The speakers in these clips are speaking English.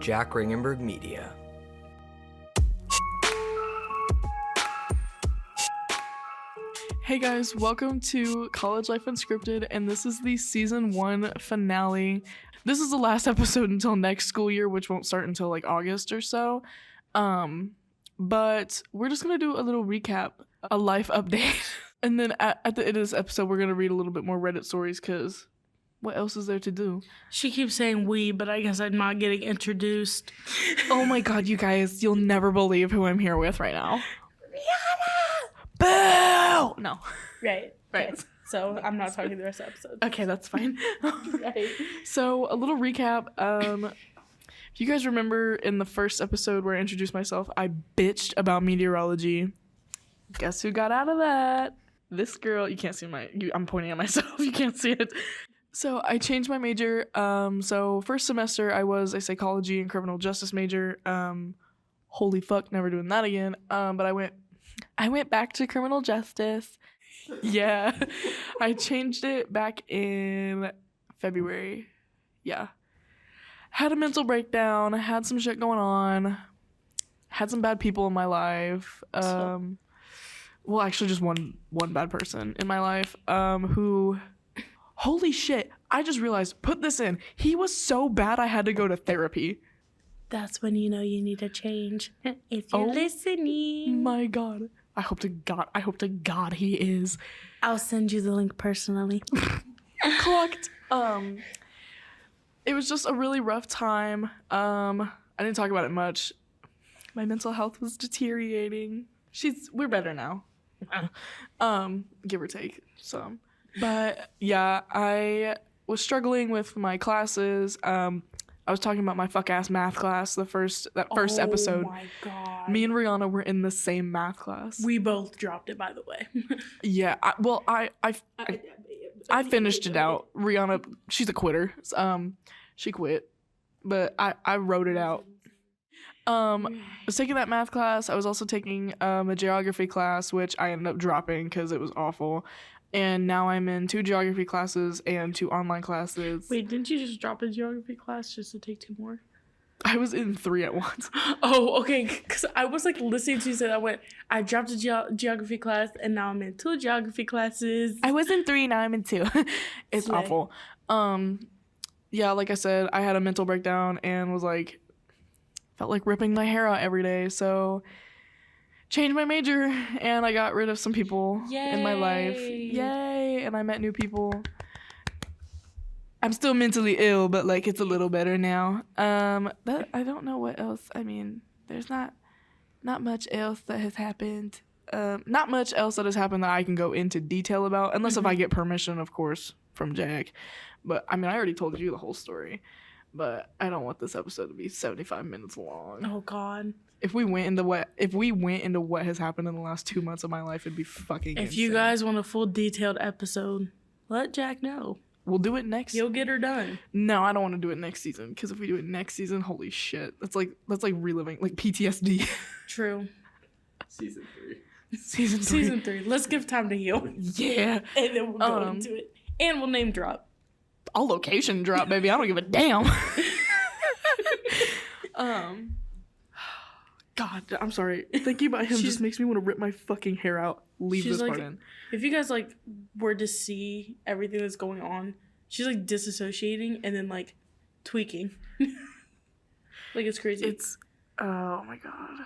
Jack Ringenberg Media. Hey guys, welcome to College Life Unscripted, and this is the season 1 finale. This is the last episode until next school year, which won't start until like August or so. But we're just gonna do a little recap, a life update, and then at the end of this episode, we're gonna read a little bit more Reddit stories, because what else is there to do? She keeps saying we, but I guess I'm not getting introduced. Oh my god, you guys, you'll never believe who I'm here with right now. Boo! No. Right. Right. Okay. So I'm not talking the rest of the episode. Okay, that's fine. Right. So a little recap. If you guys remember in the first episode where I introduced myself, I bitched about meteorology. Guess who got out of that? This girl. You can't see I'm pointing at myself. You can't see it. So I changed my major. So first semester I was a psychology and criminal justice major. Holy fuck, never doing that again. But I went back to criminal justice. Yeah. I changed it back in February. Yeah. Had a mental breakdown, had some shit going on, had some bad people in my life. Well, actually just one bad person in my life, who, holy shit, I just realized, put this in. He was so bad I had to go to therapy. That's when you know you need a change. If you're listening. My God. I hope to God he is. I'll send you the link personally. Clocked. It was just a really rough time. I didn't talk about it much. My mental health was deteriorating. We're better now. Give or take some. But yeah, I was struggling with my classes. I was talking about my fuck-ass math class, that first episode. Oh my God. Me and Ryhanna were in the same math class. We both dropped it, by the way. Yeah, I finished it out. Ryhanna, she's a quitter. She quit, but I wrote it out. I was taking that math class. I was also taking a geography class, which I ended up dropping because it was awful. And now I'm in 2 geography classes and 2 online classes. Wait, didn't you just drop a geography class just to take 2 more? I was in 3 at once. Oh, okay. Because I was like listening to you say that. I dropped a geography class and now I'm in 2 geography classes. I was in 3, now I'm in 2. It's Slay. awful. Yeah, like I said, I had a mental breakdown and was like, felt like ripping my hair out every day. So changed my major and I got rid of some people in my life. Yay! And I met new people. I'm still mentally ill, but like it's a little better now. But I don't know what else. I mean, there's not much else that has happened. Not much else that has happened that I can go into detail about, unless if I get permission, of course, from Jack. But I mean, I already told you the whole story. But I don't want this episode to be 75 minutes long. Oh God. If we went into what has happened in the last 2 months of my life, it'd be fucking If insane. you guys want a full detailed episode, let Jack know. We'll do it next. You'll get her done. No, I don't want to do it next season, because if we do it next season, holy shit, that's like reliving like PTSD. True. Season 3. Season 3. Let's give time to heal. Yeah. And then we'll go into it. And we'll name drop. I'll location drop, baby. I don't give a damn. God, I'm sorry. Thinking about him just makes me want to rip my fucking hair out. Leave this part in. If you guys like were to see everything that's going on, she's like disassociating and then like tweaking. Like it's crazy. Oh my God.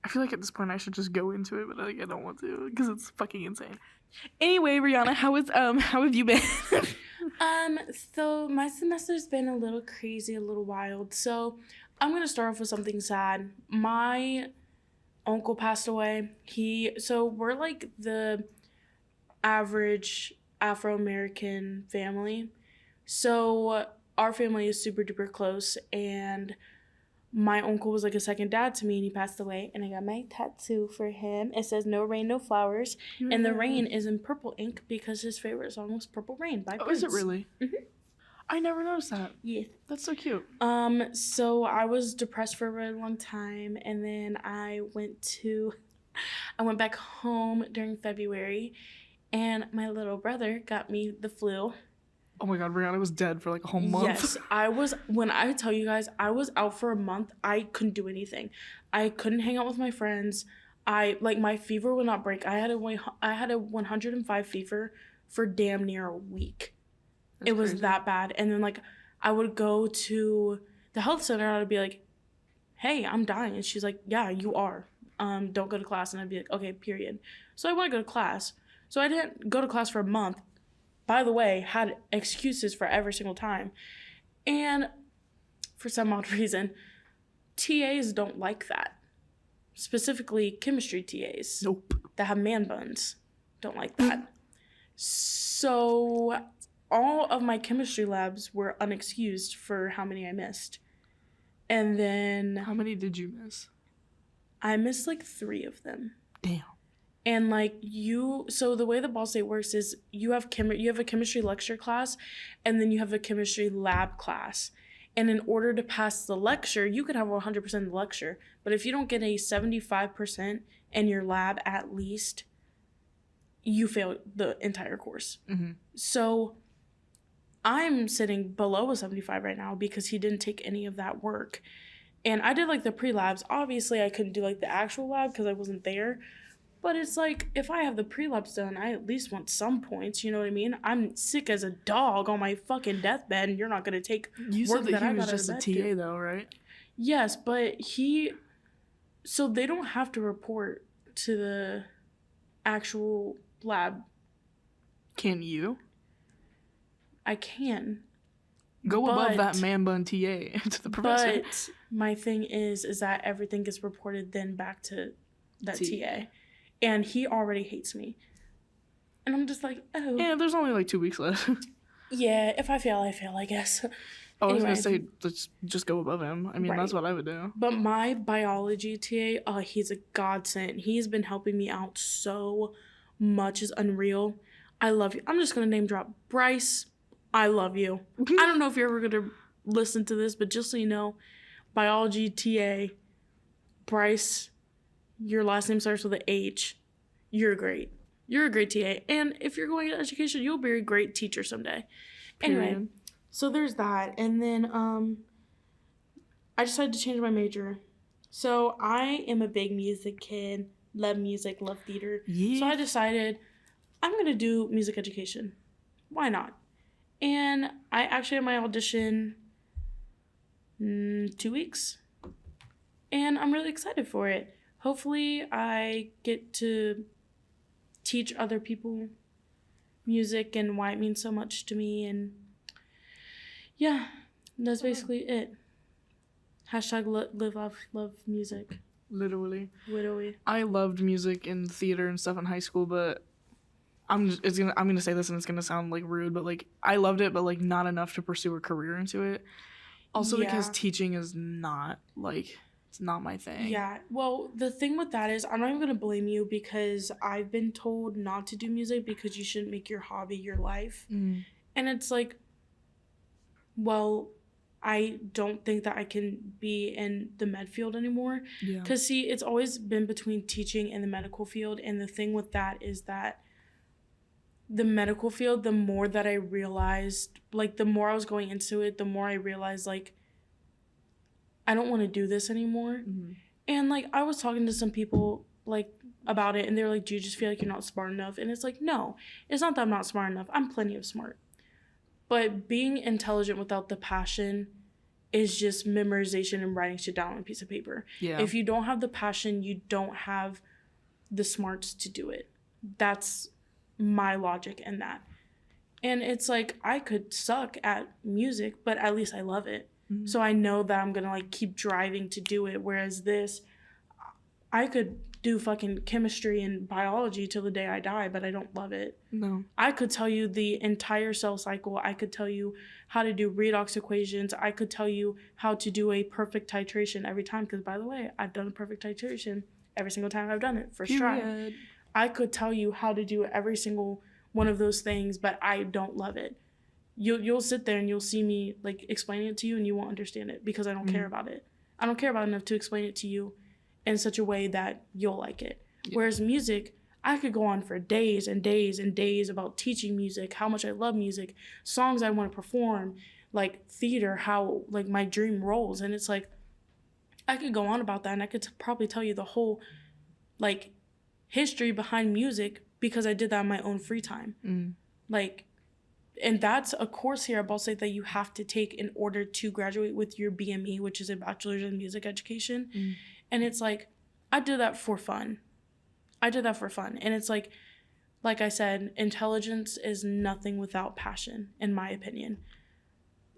I feel like at this point I should just go into it, but I don't want to because it's fucking insane. Anyway, Ryhanna, how have you been? So my semester's been a little crazy, a little wild. So I'm gonna start off with something sad. My uncle passed away. We're like the average Afro-American family. So our family is super duper close, and my uncle was like a second dad to me, and he passed away, and I got my tattoo for him. It says "No rain, no flowers," and the rain is in purple ink because his favorite song was "Purple Rain" by Prince. Is it really? Mm-hmm. I never noticed that. Yeah. That's so cute. So I was depressed for a really long time, and then I went back home during February, and my little brother got me the flu. Oh my God, Rihanna was dead for like a whole month. Yes, when I tell you guys, I was out for a month. I couldn't do anything. I couldn't hang out with my friends. My fever would not break. I had a 105 fever for damn near a week. It was crazy. that bad. And then like I would go to the health center and I'd be like, hey, I'm dying. And she's like, yeah, you are. Don't go to class. And I'd be like, okay, period. So I want to go to class. So I didn't go to class for a month. By the way, had excuses for every single time. And for some odd reason, TAs don't like that. Specifically, chemistry TAs. Nope. That have man buns don't like that. So all of my chemistry labs were unexcused for how many I missed. And then... How many did you miss? I missed like 3 of them. Damn. And like so the way the Ball State works is you have a chemistry lecture class, and then you have a chemistry lab class. And in order to pass the lecture, you could have 100% of the lecture, but if you don't get a 75% in your lab at least, you fail the entire course. Mm-hmm. So I'm sitting below a 75 right now because he didn't take any of that work. And I did like the pre-labs. Obviously, I couldn't do like the actual lab because I wasn't there. But it's like, if I have the pre-labs done, I at least want some points, you know what I mean? I'm sick as a dog on my fucking deathbed, and you're not going to take you work said that I he was got just a TA, though, right? Yes, but so they don't have to report to the actual lab. Can you? I can. Go above that man bun TA to the professor. But my thing is that everything gets reported then back to that TA. And he already hates me. And I'm just like, oh. Yeah, there's only like 2 weeks left. Yeah, if I fail, I fail, I guess. I was going to say, let's just go above him. I mean, That's what I would do. But my biology TA, he's a godsend. He's been helping me out so much. It's unreal. I love you. I'm just going to name drop Bryce. I love you. I don't know if you're ever going to listen to this, but just so you know, biology TA, Bryce, your last name starts with an H. You're great. You're a great TA. And if you're going into education, you'll be a great teacher someday. Period. Anyway, so there's that. And then I decided to change my major. So I am a big music kid. Love music, love theater. Yeah. So I decided I'm going to do music education. Why not? And I actually had my audition 2 weeks. And I'm really excited for it. Hopefully I get to teach other people music and why it means so much to me. And yeah, that's basically it. Hashtag live, love music. Literally. Literally. I loved music and theater and stuff in high school, but I'm gonna say this and it's gonna sound like rude, but like I loved it, but like not enough to pursue a career into it. Also because teaching is not like... It's not my thing. Yeah. Well, the thing with that is I'm not even going to blame you because I've been told not to do music because you shouldn't make your hobby your life. Mm. And it's like, well, I don't think that I can be in the med field anymore. Yeah. Because, see, it's always been between teaching and the medical field. And the thing with that is that the medical field, the more that I realized, like, the more I was going into it, the more I realized, like, I don't want to do this anymore. Mm-hmm. And, like, I was talking to some people, like, about it, and they were like, do you just feel like you're not smart enough? And it's like, no, it's not that I'm not smart enough. I'm plenty of smart. But being intelligent without the passion is just memorization and writing shit down on a piece of paper. Yeah. If you don't have the passion, you don't have the smarts to do it. That's my logic in that. And it's like, I could suck at music, but at least I love it. Mm-hmm. So I know that I'm going to, like, keep driving to do it. Whereas this, I could do fucking chemistry and biology till the day I die, but I don't love it. No. I could tell you the entire cell cycle. I could tell you how to do redox equations. I could tell you how to do a perfect titration every time. Because, by the way, I've done a perfect titration every single time I've done it. First try. I could tell you how to do every single one of those things, but I don't love it. You'll sit there and you'll see me, like, explaining it to you and you won't understand it because I don't care about it. I don't care about enough to explain it to you in such a way that you'll like it. Yeah. Whereas music, I could go on for days and days and days about teaching music, how much I love music, songs I want to perform, like theater, how like my dream roles. And it's like, I could go on about that, and I could probably tell you the whole like history behind music because I did that in my own free time. Like, and that's a course here at Ball State that you have to take in order to graduate with your BME, which is a bachelor's in music education. And it's like, I did that for fun. And it's like I said, intelligence is nothing without passion, in my opinion.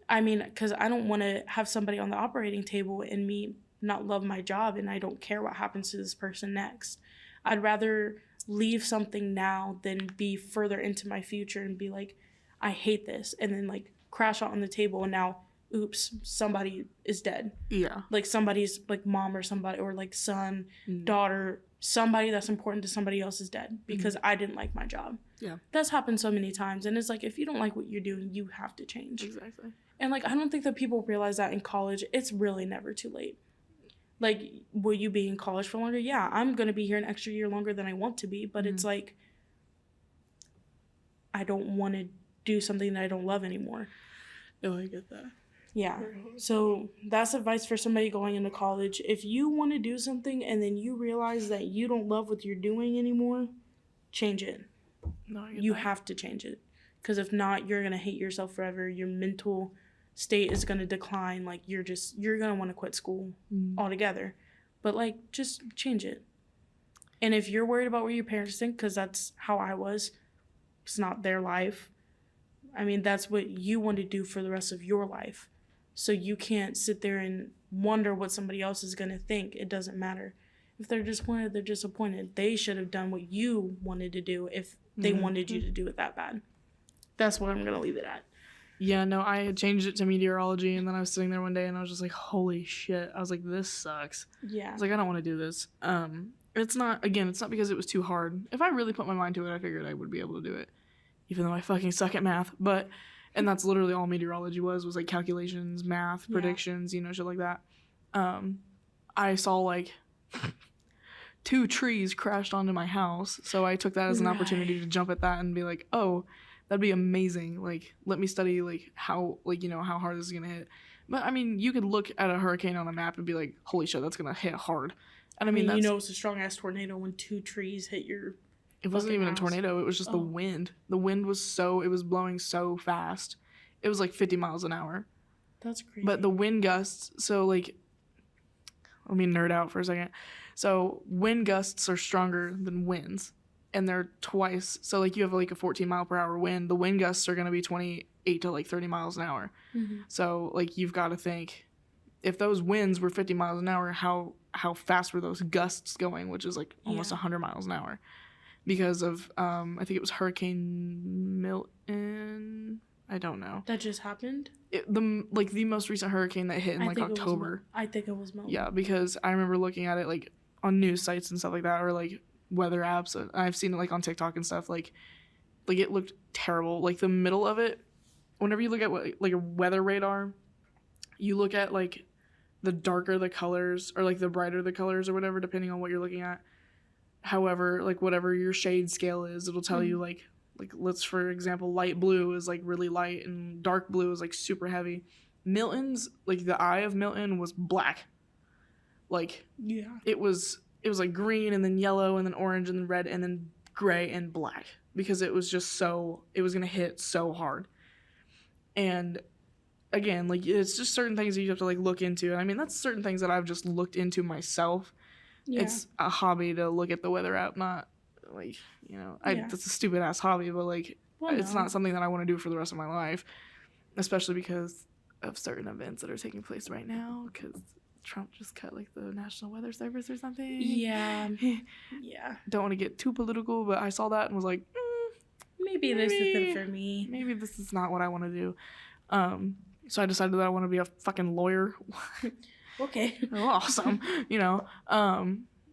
I mean, because I don't want to have somebody on the operating table and me not love my job and I don't care what happens to this person next. I'd rather leave something now than be further into my future and be like, I hate this, and then like crash out on the table and now, oops, somebody is dead. Yeah. Like somebody's like mom or somebody, or like son, daughter, somebody that's important to somebody else is dead because I didn't like my job. Yeah. That's happened so many times. And it's like, if you don't like what you're doing, you have to change. Exactly. And like, I don't think that people realize that in college. It's really never too late. Like, will you be in college for longer? Yeah, I'm going to be here an extra year longer than I want to be. But it's like, I don't want to do something that I don't love anymore. No, I get that. Yeah. So that's advice for somebody going into college. If you want to do something and then you realize that you don't love what you're doing anymore, change it. No, you have to change it. Because if not, you're going to hate yourself forever. Your mental state is going to decline. Like, you're going to want to quit school altogether. But, like, just change it. And if you're worried about what your parents think, because that's how I was, it's not their life. I mean, that's what you want to do for the rest of your life. So you can't sit there and wonder what somebody else is going to think. It doesn't matter. If they're disappointed, they're disappointed. They should have done what you wanted to do if they wanted you to do it that bad. That's what I'm going to leave it at. Yeah, no, I had changed it to meteorology, and then I was sitting there one day, and I was just like, holy shit. I was like, this sucks. Yeah. I was like, I don't want to do this. It's not because it was too hard. If I really put my mind to it, I figured I would be able to do it. Even though I fucking suck at math. And that's literally all meteorology was like calculations, math, predictions, shit like that. I saw like 2 trees crashed onto my house. So I took that as an opportunity to jump at that and be like, oh, that'd be amazing. Like, let me study like how hard this is going to hit. But I mean, you could look at a hurricane on a map and be like, holy shit, that's going to hit hard. And I mean, it's a strong ass tornado when 2 trees hit your It wasn't even a tornado. It was just the wind. The wind was it was blowing so fast. It was like 50 miles an hour. That's crazy. But the wind gusts, so like, let me nerd out for a second. So wind gusts are stronger than winds, and they're twice. So like you have like a 14 mile per hour wind. The wind gusts are going to be 28 to like 30 miles an hour. So like you've got to think, if those winds were 50 miles an hour, how fast were those gusts going, which is like almost 100 miles an hour. Because of, I think it was Hurricane Milton. I don't know. That just happened? The most recent hurricane that hit in like October. I think it was Milton. Yeah, because I remember looking at it like on news sites and stuff like that, or like weather apps. I've seen it like on TikTok and stuff. Like it looked terrible. Like the middle of it, whenever you look at like a weather radar, you look at like the darker the colors or like the brighter the colors or whatever, depending on what you're looking at. However, like whatever your shade scale is, it'll tell you like let's, for example, light blue is like really light and dark blue is like super heavy. Milton's, like the eye of Milton was black. Like, yeah, it was like green and then yellow and then orange and then red and then gray and black, because it was just it was going to hit so hard. And again, like it's just certain things that you have to like look into. And I mean, that's certain things that I've just looked into myself. Yeah. It's a hobby to look at the weather app, not like, that's a stupid ass hobby, but like, it's not something that I want to do for the rest of my life, especially because of certain events that are taking place right now, because Trump just cut like the National Weather Service or something. Yeah. Yeah. Don't want to get too political, but I saw that and was like, maybe this isn't for me. Maybe this is not what I want to do. So I decided that I want to be a fucking lawyer. Okay. Awesome.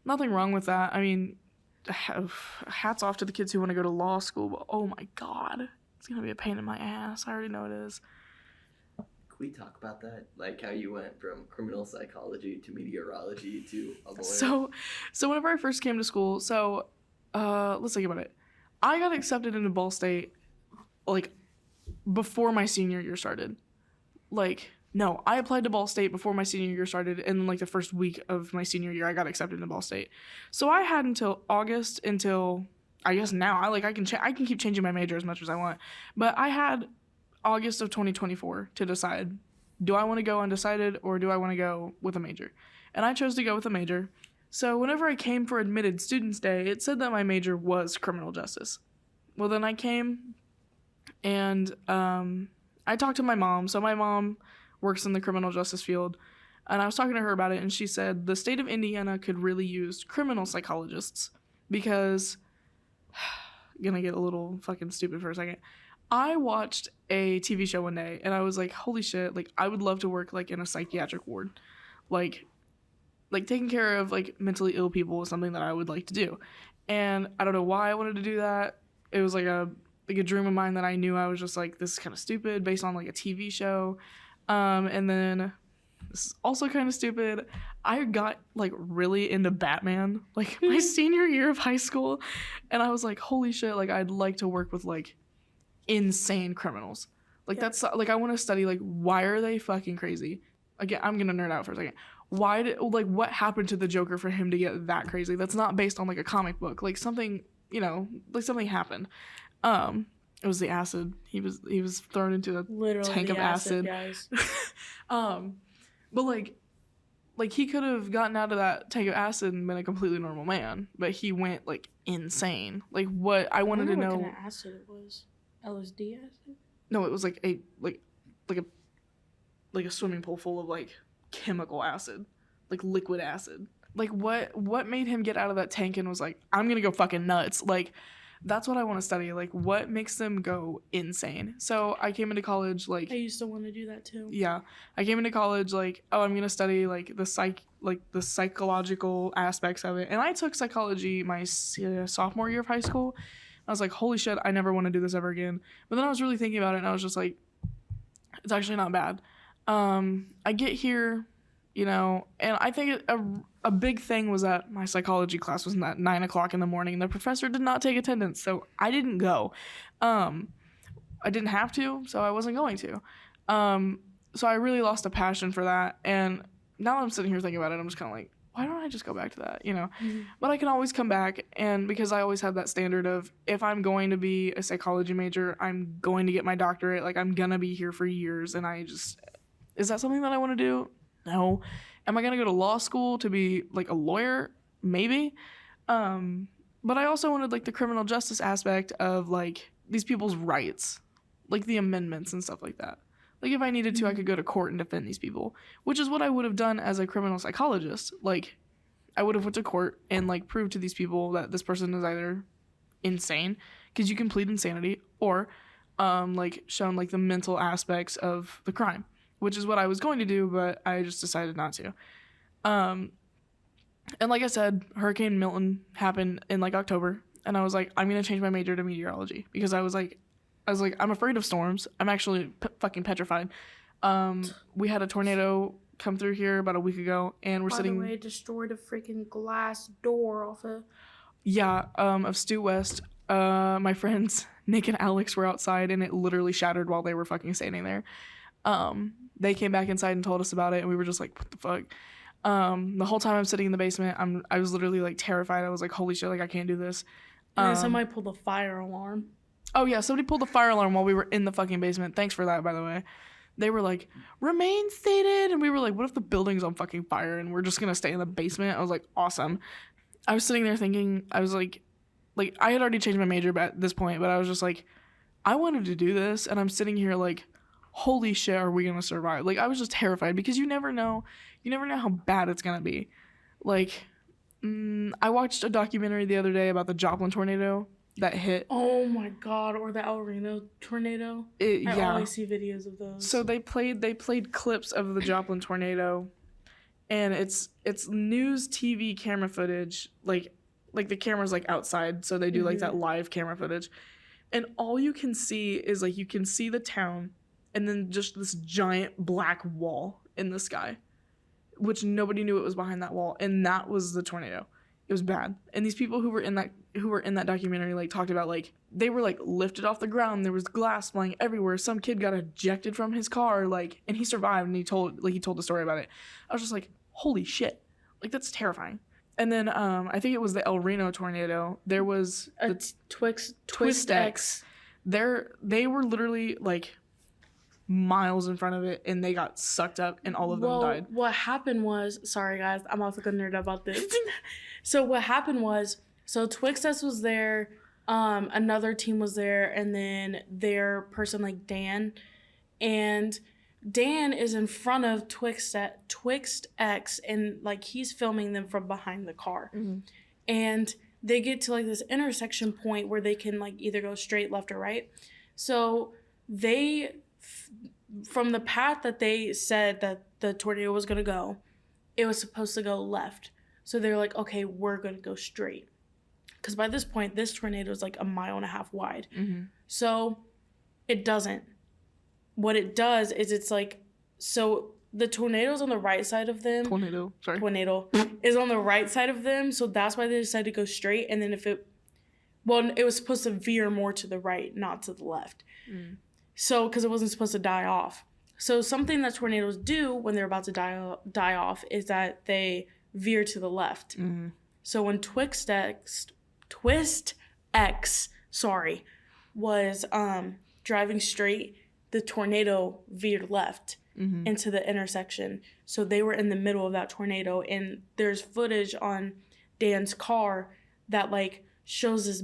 Nothing wrong with that. I mean, hats off to the kids who want to go to law school, but oh my god, it's going to be a pain in my ass. I already know it is. Can we talk about that? Like how you went from criminal psychology to meteorology to a lawyer? So whenever I first came to school, let's think about it. I got accepted into Ball State, like, before my senior year started. Like, no, I applied to Ball State before my senior year started, and then, like, the first week of my senior year, I got accepted into Ball State. So I had until August, until, I guess now, I can keep changing my major as much as I want, but I had August of 2024 to decide, do I want to go undecided, or do I want to go with a major? And I chose to go with a major. So whenever I came for Admitted Students Day, it said that my major was criminal justice. Well, then I came, and I talked to my mom. So my mom works in the criminal justice field, and I was talking to her about it, and she said the state of Indiana could really use criminal psychologists because, I'm gonna get a little fucking stupid for a second. I watched a TV show one day, and I was like, holy shit, like, I would love to work, like, in a psychiatric ward. Like taking care of, like, mentally ill people is something that I would like to do. And I don't know why I wanted to do that. It was, like a dream of mine that I knew I was just, like, this is kind of stupid based on, like, a TV show. And then, this is also kind of stupid, I got, like, really into Batman, like, my senior year of high school. And I was like, holy shit, like, I'd like to work with, like, insane criminals. Like, that's, like, I want to study, like, why are they fucking crazy? Again, I'm gonna nerd out for a second. What happened to the Joker for him to get that crazy? That's not based on, like, a comic book. Like, something, like, something happened. It was the acid. He was thrown into a tank of acid. Guys. But like he could have gotten out of that tank of acid and been a completely normal man, but he went, like, insane. Like, what I wanted to know. What kind of acid it was? LSD acid? No, it was like a swimming pool full of, like, chemical acid, like liquid acid. Like, what made him get out of that tank and was like, I'm gonna go fucking nuts? Like, that's what I want to study. Like, what makes them go insane? So I came into college, like, I used to want to do that too. Yeah, I came into college like, oh, I'm gonna study, like, the psychological aspects of it, and I took psychology my sophomore year of high school. I was like, holy shit, I never want to do this ever again. But then I was really thinking about it, and I was just like, it's actually not bad. I get here, and I think a big thing was that my psychology class was at 9 o'clock in the morning. The professor did not take attendance, so I didn't go. I didn't have to, so I wasn't going to. So I really lost a passion for that, and now that I'm sitting here thinking about it, I'm just kind of like, why don't I just go back to that, Mm-hmm. But I can always come back, and because I always have that standard of, if I'm going to be a psychology major, I'm going to get my doctorate, like, I'm gonna be here for years, and is that something that I want to do? No. Am I gonna go to law school to be, like, a lawyer? Maybe. But I also wanted, like, the criminal justice aspect of, like, these people's rights, like the amendments and stuff like that. Like, if I needed to, I could go to court and defend these people, which is what I would have done as a criminal psychologist. Like, I would have went to court and, like, proved to these people that this person is either insane, because you can plead insanity, or, like, shown, like, the mental aspects of the crime, which is what I was going to do, but I just decided not to. And like I said, Hurricane Milton happened in, like, October, and I was like, I'm going to change my major to meteorology, because I was like, I'm afraid of storms. I'm actually fucking petrified. We had a tornado come through here about a week ago, and we're sitting. By the way, destroyed a freaking glass door off of. Yeah, of Stu West. My friends Nick and Alex were outside, and it literally shattered while they were fucking standing there. They came back inside and told us about it, and we were just like, what the fuck? The whole time I'm sitting in the basement, I was literally, like, terrified. I was like, holy shit, like, I can't do this. And then somebody pulled the fire alarm. Oh, yeah, somebody pulled the fire alarm while we were in the fucking basement. Thanks for that, by the way. They were like, remain seated. And we were like, what if the building's on fucking fire and we're just going to stay in the basement? I was like, awesome. I was sitting there thinking, I was like, I had already changed my major at this point, but I was just like, I wanted to do this. And I'm sitting here like, holy shit, are we going to survive? Like, I was just terrified because you never know how bad it's going to be. Like, I watched a documentary the other day about the Joplin tornado that hit. Oh my god, or the El Reno tornado. I always see videos of those. So they played clips of the Joplin tornado, and it's news TV camera footage, like the camera's like outside, so they do like that live camera footage, and all you can see is like you can see the town and then just this giant black wall in the sky, which nobody knew it was behind that wall, and that was the tornado. It was bad. And these people who were in that documentary like talked about like they were like lifted off the ground. There was glass flying everywhere. Some kid got ejected from his car, like, and he survived. And he told the story about it. I was just like, holy shit, like that's terrifying. And then I think it was the El Reno tornado. There was a Twist X. They were literally like miles in front of it, and they got sucked up, and all of them died. What happened was, sorry guys, I'm also gonna nerd about this. So what happened was, Twix X was there, another team was there, and then their person like Dan, and Dan is in front of Twixt X, and like he's filming them from behind the car, and they get to like this intersection point where they can like either go straight, left, or right. So they, from the path that they said that the tornado was gonna go, it was supposed to go left. So they're like, okay, we're gonna go straight, because by this point, this tornado is like 1.5 miles wide. So it doesn't. What it does is it's like, so the tornado's on the right side of them. Tornado is on the right side of them. So that's why they decided to go straight. And then it was supposed to veer more to the right, not to the left. So, because it wasn't supposed to die off. So something that tornadoes do when they're about to die off is that they veer to the left. So when Twist X was driving straight, the tornado veered left into the intersection. So they were in the middle of that tornado, and there's footage on Dan's car that like shows this,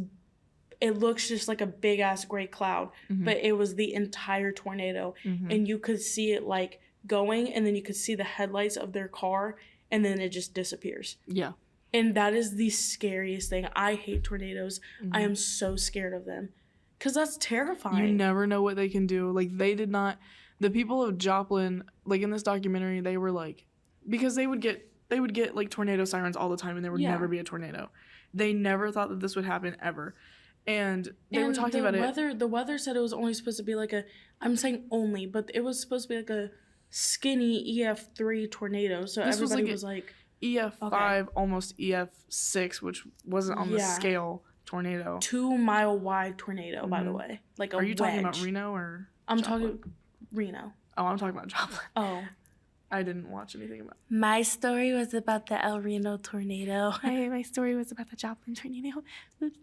it looks just like a big ass gray cloud, but it was the entire tornado. And you could see it like going, and then you could see the headlights of their car, and then it just disappears. Yeah. And that is the scariest thing. I hate tornadoes. I am so scared of them. Because that's terrifying. You never know what they can do. Like, they did not... The people of Joplin, like, in this documentary, they were, like... Because they would get, like, tornado sirens all the time, and there would never be a tornado. They never thought that this would happen, ever. And they were talking about it... The weather said it was only supposed to be, like, I'm saying only, but it was supposed to be, like, a skinny EF3 tornado. So this everybody was like EF5, almost EF6, which wasn't on the scale... tornado. 2 mile wide tornado, by the way. Like a wedge. Are you talking about Reno or I'm talking Reno. Oh, I'm talking about Joplin. Oh. I didn't watch anything about it. My story was about the El Reno tornado. My story was about the Joplin tornado. Oops.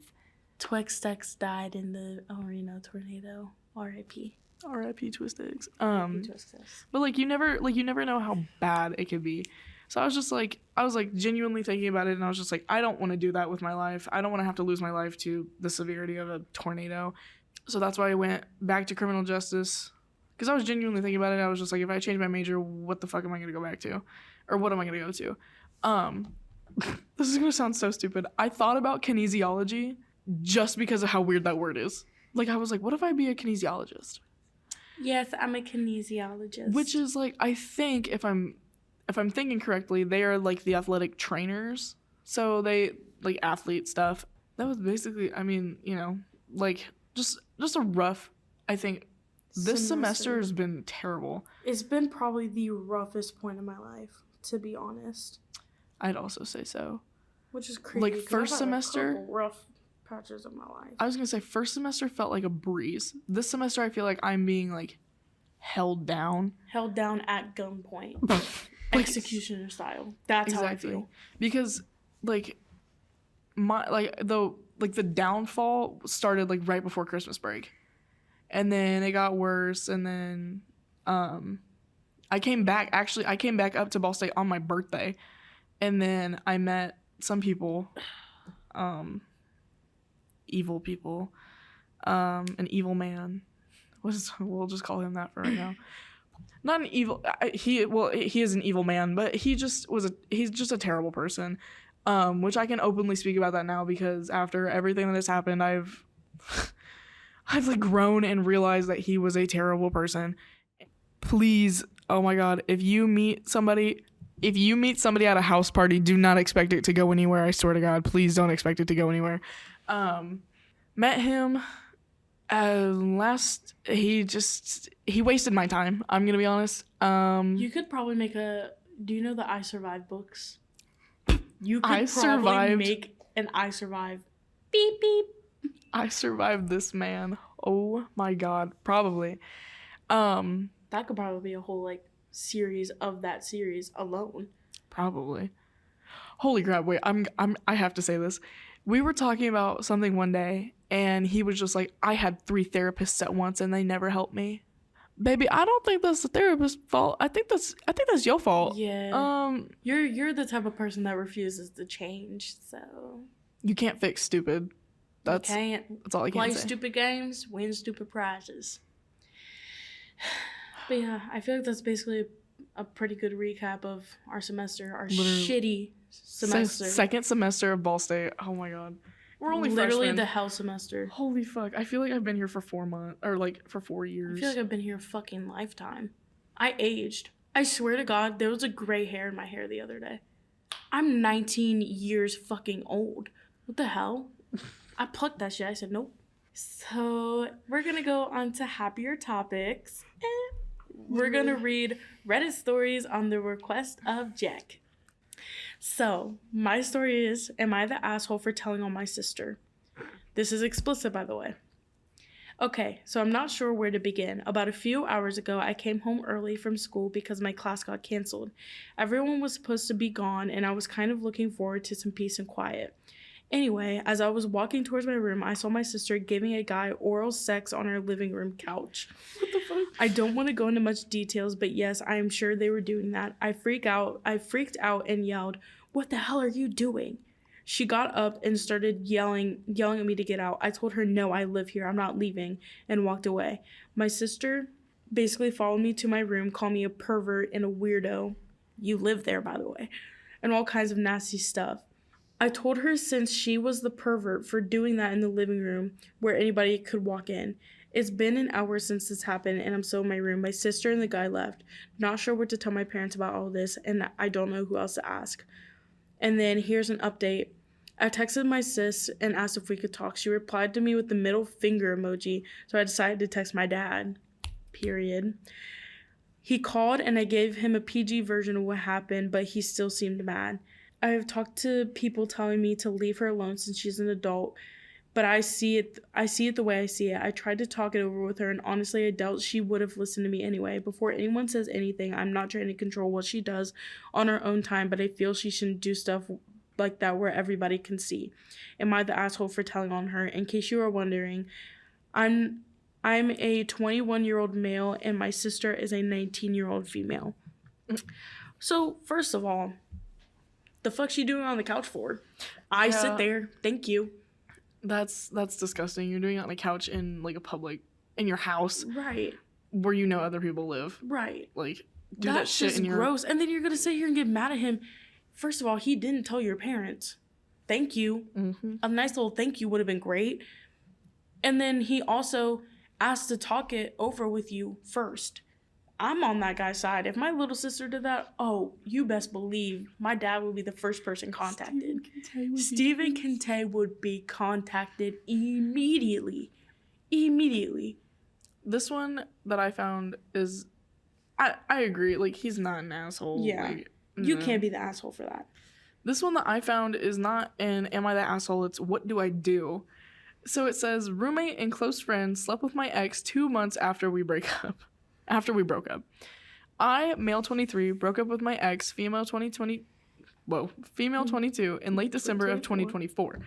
Twist X died in the El Reno tornado. R.I.P. R.I.P. Twist X. But like you never know how bad it could be. So I was genuinely thinking about it, and I was just like, I don't want to do that with my life. I don't want to have to lose my life to the severity of a tornado. So that's why I went back to criminal justice, because I was genuinely thinking about it. I was just like, if I change my major, what the fuck am I going to go back to? Or what am I going to go to? This is going to sound so stupid. I thought about kinesiology just because of how weird that word is. Like, I was like, what if I be a kinesiologist? Yes, I'm a kinesiologist. Which is like, I think if I'm thinking correctly, they are like the athletic trainers. So they like athlete stuff. That was basically, I mean, you know, like just a rough, I think this semester has been terrible. It's been probably the roughest point in my life, to be honest. I'd also say so. Which is crazy. Like first semester, rough patches of my life. I was going to say first semester felt like a breeze. This semester I feel like I'm being like held down. Held down at gunpoint. Executioner style. That's exactly how I feel. Because like the downfall started like right before Christmas break, and then it got worse, and then I came back up to Ball State on my birthday, and then I met some people, evil people, an evil man. We'll just call him that for right now. Not an evil. He is an evil man, but he's just a terrible person. Which I can openly speak about that now, because after everything that has happened, I've like grown and realized that he was a terrible person. Please, oh my God, if you meet somebody at a house party, do not expect it to go anywhere. I swear to God, please don't expect it to go anywhere. Met him. He wasted my time. I'm gonna be honest. You could probably make do you know the I Survived books? You could I probably survived. make an I survive. Beep beep. I survived this man. Oh my god, probably. That could probably be a whole like series of that series alone. Probably. Holy crap! Wait, I have to say this. We were talking about something one day, and he was just like, "I had 3 therapists at once, and they never helped me." Baby, I don't think that's the therapist's fault. I think that's your fault. Yeah. You're the type of person that refuses to change, so You can't fix stupid. That's you can't that's all I can play say. stupid games, win stupid prizes. But yeah, I feel like that's basically a pretty good recap of our semester, our Literally. shitty semester. Second semester of Ball State. Oh my god. We're only literally freshmen. the hell semester. Holy fuck. I feel like I've been here for 4 months or like for 4 years. I feel like I've been here a fucking lifetime. I aged. I swear to God, there was a gray hair in my hair the other day. I'm 19 years fucking old. What the hell? I plucked that shit. I said nope. So we're gonna go on to happier topics. We're gonna read Reddit stories on the request of Jack. So my story is, am I the asshole for telling on my sister? This is explicit, by the way. Okay, so I'm not sure where to begin. About a few hours ago, I came home early from school because my class got canceled. Everyone was supposed to be gone, and I was kind of looking forward to some peace and quiet. Anyway, as I was walking towards my room, I saw my sister giving a guy oral sex on our living room couch. What the fuck? I don't want to go into much details, but yes, I am sure they were doing that. I freaked out and yelled, "What the hell are you doing?" She got up and started yelling at me to get out. I told her, "No, I live here. I'm not leaving," and walked away. My sister basically followed me to my room, called me a pervert and a weirdo. You live there, by the way. And all kinds of nasty stuff. I told her since she was the pervert for doing that in the living room where anybody could walk in. It's been an hour since this happened, and I'm still in my room. My sister and the guy left. Not sure what to tell my parents about all this, and I don't know who else to ask. And then here's an update. I texted my sis and asked if we could talk. She replied to me with the middle finger emoji, so I decided to text my dad. Period. He called, and I gave him a PG version of what happened, but he still seemed mad. I have talked to people telling me to leave her alone since she's an adult, but I see it the way I see it. I tried to talk it over with her, and honestly, I doubt she would have listened to me anyway. Before anyone says anything, I'm not trying to control what she does on her own time, but I feel she shouldn't do stuff like that where everybody can see. Am I the asshole for telling on her? In case you are wondering, I'm a 21-year-old male, and my sister is a 19-year-old female. So, first of all, the fuck's she doing on the couch for? I sit there. Thank you. That's disgusting. You're doing it on a couch in like a public, in your house, Right. where you know other people live. Right. Like, do that That's shit just in your gross. And then you're gonna sit here and get mad at him. First of all, he didn't tell your parents. Thank you. Mm-hmm. A nice little thank you would have been great. And then he also asked to talk it over with you first. I'm on that guy's side. If my little sister did that, oh, you best believe my dad would be the first person contacted. Stephen Kente would be contacted immediately. Immediately. This one that I found is, I agree. Like, he's not an asshole. Yeah. Like, You no. can't be the asshole for that. This one that I found is not an am I the asshole, it's what do I do? So it says, roommate and close friend slept with my ex 2 months after we broke up. I, male 23, broke up with my ex, female 22, in late December of 2024.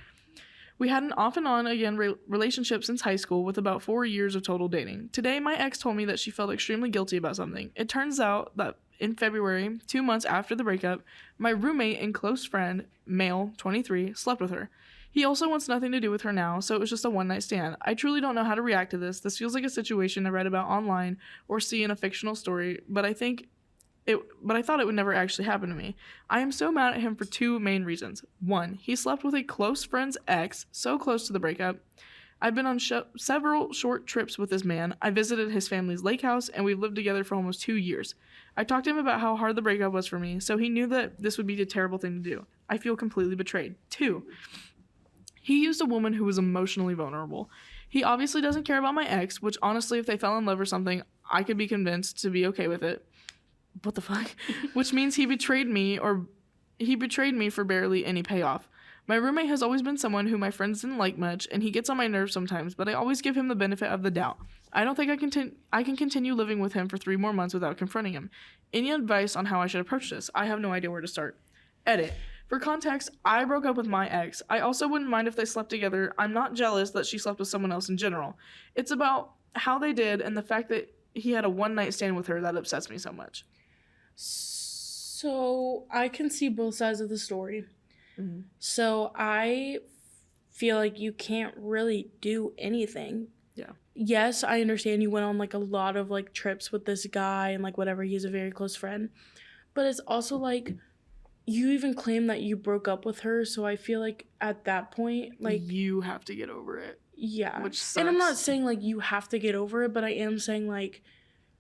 We had an off and on again relationship since high school with about 4 years of total dating. Today, my ex told me that she felt extremely guilty about something. It turns out that in February, 2 months after the breakup, my roommate and close friend, male 23, slept with her. He also wants nothing to do with her now, so it was just a one-night stand. I truly don't know how to react to this. This feels like a situation I read about online or see in a fictional story, but I thought it would never actually happen to me. I am so mad at him for 2 main reasons. 1, he slept with a close friend's ex, so close to the breakup. I've been on several short trips with this man. I visited his family's lake house, and we've lived together for almost 2 years. I talked to him about how hard the breakup was for me, so he knew that this would be a terrible thing to do. I feel completely betrayed. 2, he used a woman who was emotionally vulnerable. He obviously doesn't care about my ex, which honestly, if they fell in love or something, I could be convinced to be okay with it. What the fuck? Which means he betrayed me or He betrayed me for barely any payoff. My roommate has always been someone who my friends didn't like much, and he gets on my nerves sometimes, but I always give him the benefit of the doubt. I don't think I can continue living with him for 3 more months without confronting him. Any advice on how I should approach this? I have no idea where to start. Edit. For context, I broke up with my ex. I also wouldn't mind if they slept together. I'm not jealous that she slept with someone else in general. It's about how they did and the fact that he had a one-night stand with her that upsets me so much. So I can see both sides of the story. Mm-hmm. So I feel like you can't really do anything. Yeah. Yes, I understand you went on like a lot of like trips with this guy and like whatever, he's a very close friend. But it's also like you even claim that you broke up with her, so I feel like at that point, like you have to get over it. Yeah. Which sucks. And I'm not saying like you have to get over it, but I am saying like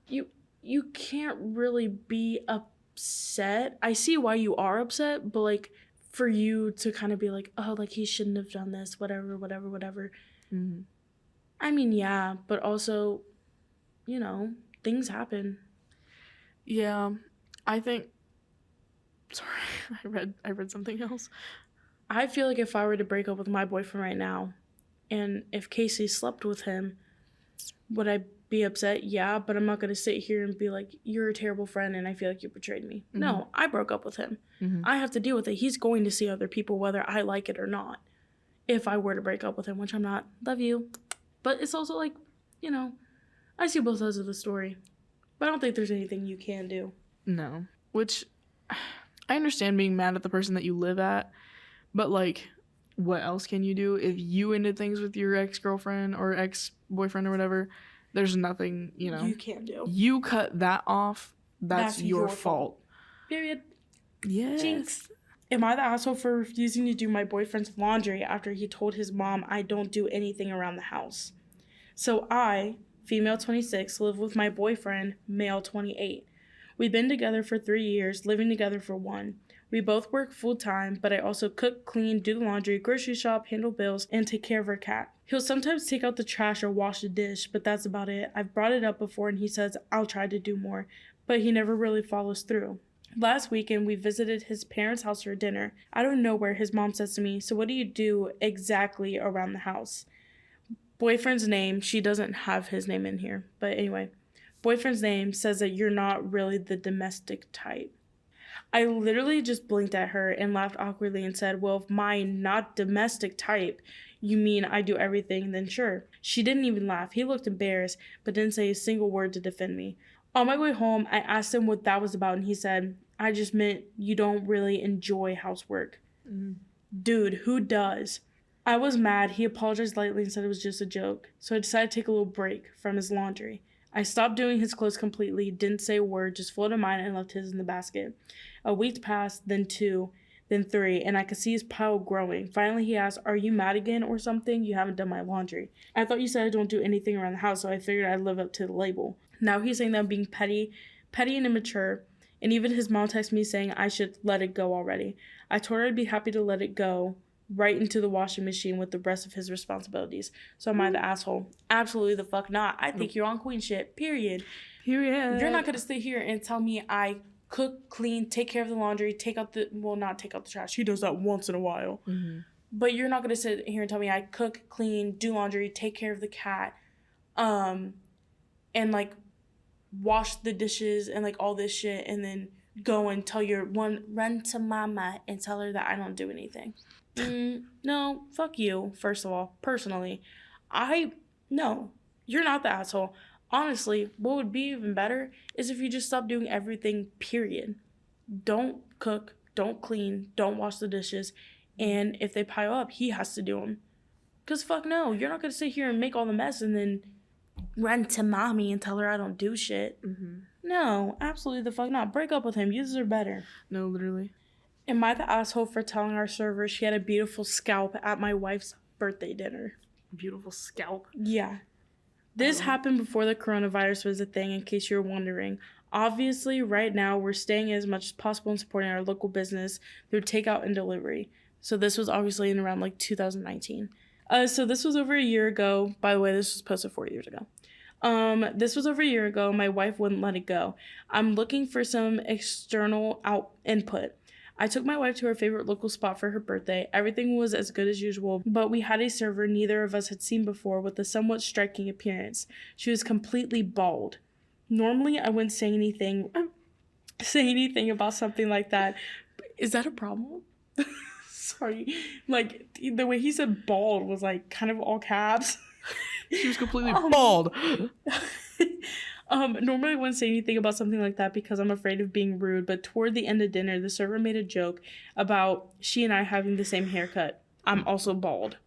you can't really be upset. I see why you are upset, but like for you to kind of be like, oh, like he shouldn't have done this, whatever. Mm-hmm. I mean, yeah, but also, you know, things happen. Yeah, I think. Sorry, I read something else. I feel like if I were to break up with my boyfriend right now, and if Kayce slept with him, would I be upset? Yeah, but I'm not gonna sit here and be like, you're a terrible friend and I feel like you betrayed me. Mm-hmm. No, I broke up with him. Mm-hmm. I have to deal with it. He's going to see other people whether I like it or not. If I were to break up with him, which I'm not. Love you. But it's also like, you know, I see both sides of the story. But I don't think there's anything you can do. No. Which, I understand being mad at the person that you live at, but like, what else can you do? If you ended things with your ex-girlfriend or ex-boyfriend or whatever, there's nothing, you know. You can't do. You cut that off, that's your fault. Period. Yes. Jinx. Am I the asshole for refusing to do my boyfriend's laundry after he told his mom I don't do anything around the house? So I, female 26, live with my boyfriend, male 28. We've been together for 3 years, living together for 1. We both work full-time, but I also cook, clean, do the laundry, grocery shop, handle bills, and take care of our cat. He'll sometimes take out the trash or wash the dish, but that's about it. I've brought it up before and he says I'll try to do more, but he never really follows through. Last weekend, we visited his parents' house for dinner. Out of nowhere, his mom says to me, so what do you do exactly around the house? Boyfriend's name, she doesn't have his name in here, but anyway. Boyfriend's name says that you're not really the domestic type. I literally just blinked at her and laughed awkwardly and said, well, if my not domestic type, you mean I do everything, then sure. She didn't even laugh. He looked embarrassed, but didn't say a single word to defend me. On my way home, I asked him what that was about, and he said, I just meant you don't really enjoy housework. Mm. Dude, who does? I was mad. He apologized lightly and said it was just a joke, so I decided to take a little break from his laundry. I stopped doing his clothes completely, didn't say a word, just folded mine and left his in the basket. A week passed, then 2, then 3, and I could see his pile growing. Finally, he asked, are you mad again or something? You haven't done my laundry. I thought you said I don't do anything around the house, so I figured I'd live up to the label. Now he's saying that I'm being petty and immature, and even his mom texted me saying I should let it go already. I told her I'd be happy to let it go right into the washing machine with the rest of his responsibilities. So am I the asshole? Absolutely the fuck not. I think you're on queen shit, period. Period. You're not going to sit here and tell me I cook, clean, take care of the laundry, not take out the trash. He does that once in a while. Mm-hmm. But you're not going to sit here and tell me I cook, clean, do laundry, take care of the cat, and like wash the dishes and like all this shit, and then go and tell run to mama and tell her that I don't do anything. No, fuck you, first of all, personally. No, you're not the asshole. Honestly, what would be even better is if you just stop doing everything, period. Don't cook, don't clean, don't wash the dishes, and if they pile up, he has to do them. Because fuck no, you're not going to sit here and make all the mess and then run to mommy and tell her I don't do shit. Mm-hmm. No, absolutely the fuck not. Break up with him. You deserve better. No, literally. Am I the asshole for telling our server she had a beautiful scalp at my wife's birthday dinner? Beautiful scalp? Yeah. This happened before the coronavirus was a thing, in case you're wondering. Obviously, right now, we're staying as much as possible and supporting our local business through takeout and delivery. So this was obviously in around like 2019. So this was over a year ago. By the way, this was posted 4 years ago. This was over a year ago. My wife wouldn't let it go. I'm looking for some external input. I took my wife to her favorite local spot for her birthday. Everything was as good as usual, but we had a server neither of us had seen before with a somewhat striking appearance. She was completely bald. Normally, I wouldn't say anything about something like that. Is that a problem? Sorry. Like, the way he said bald was, like, kind of all caps. She was completely bald. Normally I wouldn't say anything about something like that because I'm afraid of being rude, but toward the end of dinner, the server made a joke about she and I having the same haircut. I'm also bald.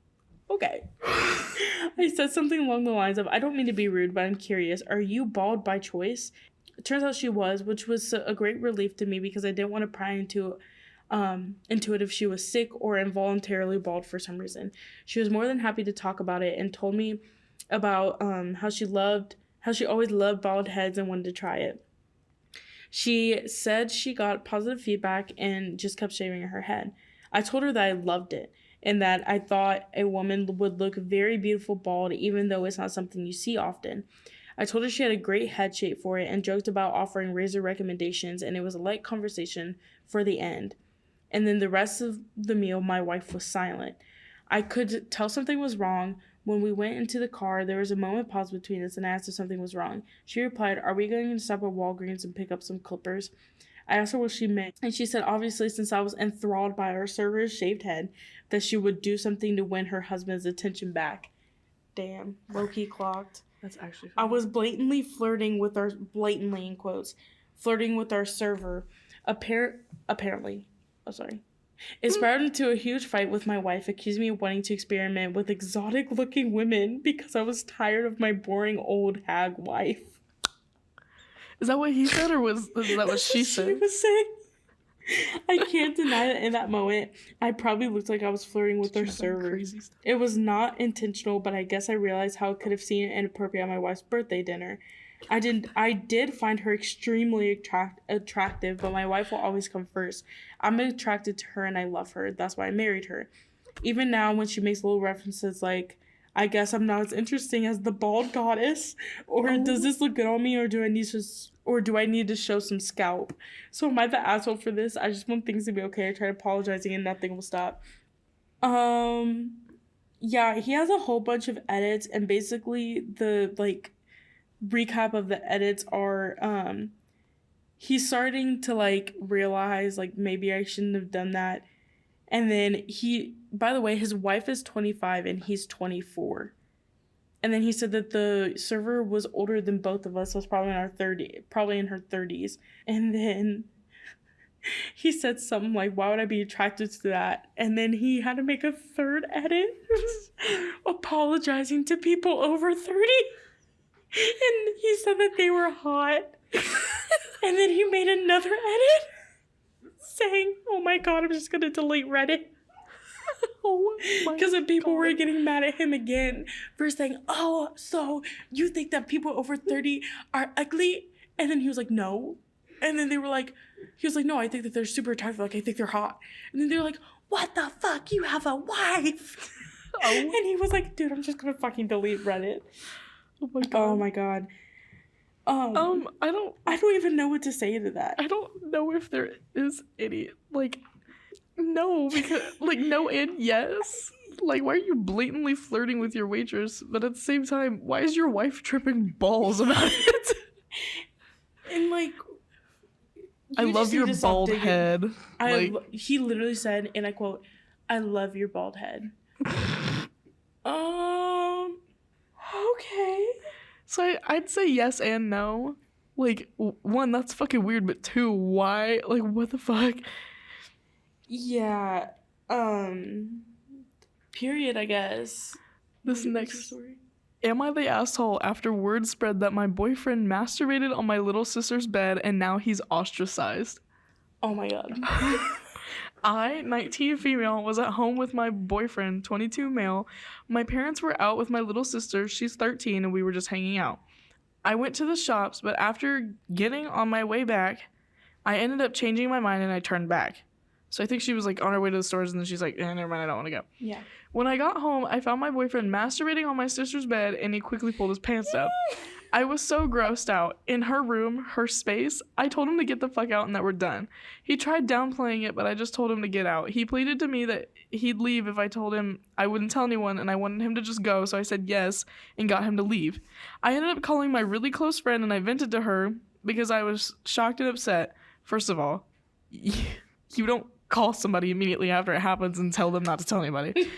Okay. I said something along the lines of, I don't mean to be rude, but I'm curious. Are you bald by choice? It turns out she was, which was a great relief to me because I didn't want to pry into it if she was sick or involuntarily bald for some reason. She was more than happy to talk about it and told me about how she always loved bald heads and wanted to try it. She said she got positive feedback and just kept shaving her head. I told her that I loved it and that I thought a woman would look very beautiful bald even though it's not something you see often. I told her she had a great head shape for it and joked about offering razor recommendations, and it was a light conversation for the end. And then the rest of the meal, my wife was silent. I could tell something was wrong. When we went into the car, there was a moment pause between us, and I asked if something was wrong. She replied, "Are we going to stop at Walgreens and pick up some clippers?" I asked her what she meant, and she said obviously since I was enthralled by our server's shaved head, that she would do something to win her husband's attention back. Damn, low-key clocked. That's actually funny. I was blatantly in quotes, flirting with our server. Apparently. Oh, sorry. It sprouted into a huge fight with my wife, accusing me of wanting to experiment with exotic-looking women because I was tired of my boring old hag wife. Is that what he said, or is that what she said? She was saying. I can't deny that in that moment, I probably looked like I was flirting with our server. It was not intentional, but I guess I realized how it could have seemed inappropriate at my wife's birthday dinner. I did find her extremely attractive, but my wife will always come first. I'm attracted to her and I love her. That's why I married her. Even now when she makes little references like, I guess I'm not as interesting as the bald goddess, or does this look good on me, or do I need to show some scalp? So am I the asshole for this? I just want things to be okay. I tried apologizing and nothing will stop. Yeah, he has a whole bunch of edits, and basically the recap of the edits are he's starting to realize maybe I shouldn't have done that. And then by the way, his wife is 25 and he's 24. And then he said that the server was older than both of us, was probably in her 30s. And then he said something like, why would I be attracted to that? And then he had to make a third edit apologizing to people over 30. And he said that they were hot. And then he made another edit saying, oh my god, I'm just going to delete Reddit. Because people were getting mad at him again for saying, oh, so you think that people over 30 are ugly? And then he was like, no. And then he was like, no, I think that they're super attractive. I think they're hot. And then they're like, what the fuck? You have a wife. And he was like, dude, I'm just going to fucking delete Reddit. Oh my god. I don't even know what to say to that. I don't know if there is any, no, because, no and yes. Why are you blatantly flirting with your waitress, but at the same time, why is your wife tripping balls about it? And, I love your bald head. He literally said, and I quote, I love your bald head. Okay. So I'd say yes and no. One, that's fucking weird, but two, why? What the fuck? Yeah. Period, I guess. This next story. Am I the asshole after word spread that my boyfriend masturbated on my little sister's bed and now he's ostracized? Oh my god. I, 19 female, was at home with my boyfriend, 22 male. My parents were out with my little sister, she's 13, and we were just hanging out. I went to the shops, but after getting on my way back, I ended up changing my mind and I turned back. So I think she was on her way to the stores and then she's like, never mind, I don't want to go. Yeah. When I got home, I found my boyfriend masturbating on my sister's bed and he quickly pulled his pants up. I was so grossed out. In her room, her space, I told him to get the fuck out and that we're done. He tried downplaying it, but I just told him to get out. He pleaded to me that he'd leave if I told him I wouldn't tell anyone and I wanted him to just go, so I said yes and got him to leave. I ended up calling my really close friend and I vented to her because I was shocked and upset. First of all, you don't call somebody immediately after it happens and tell them not to tell anybody.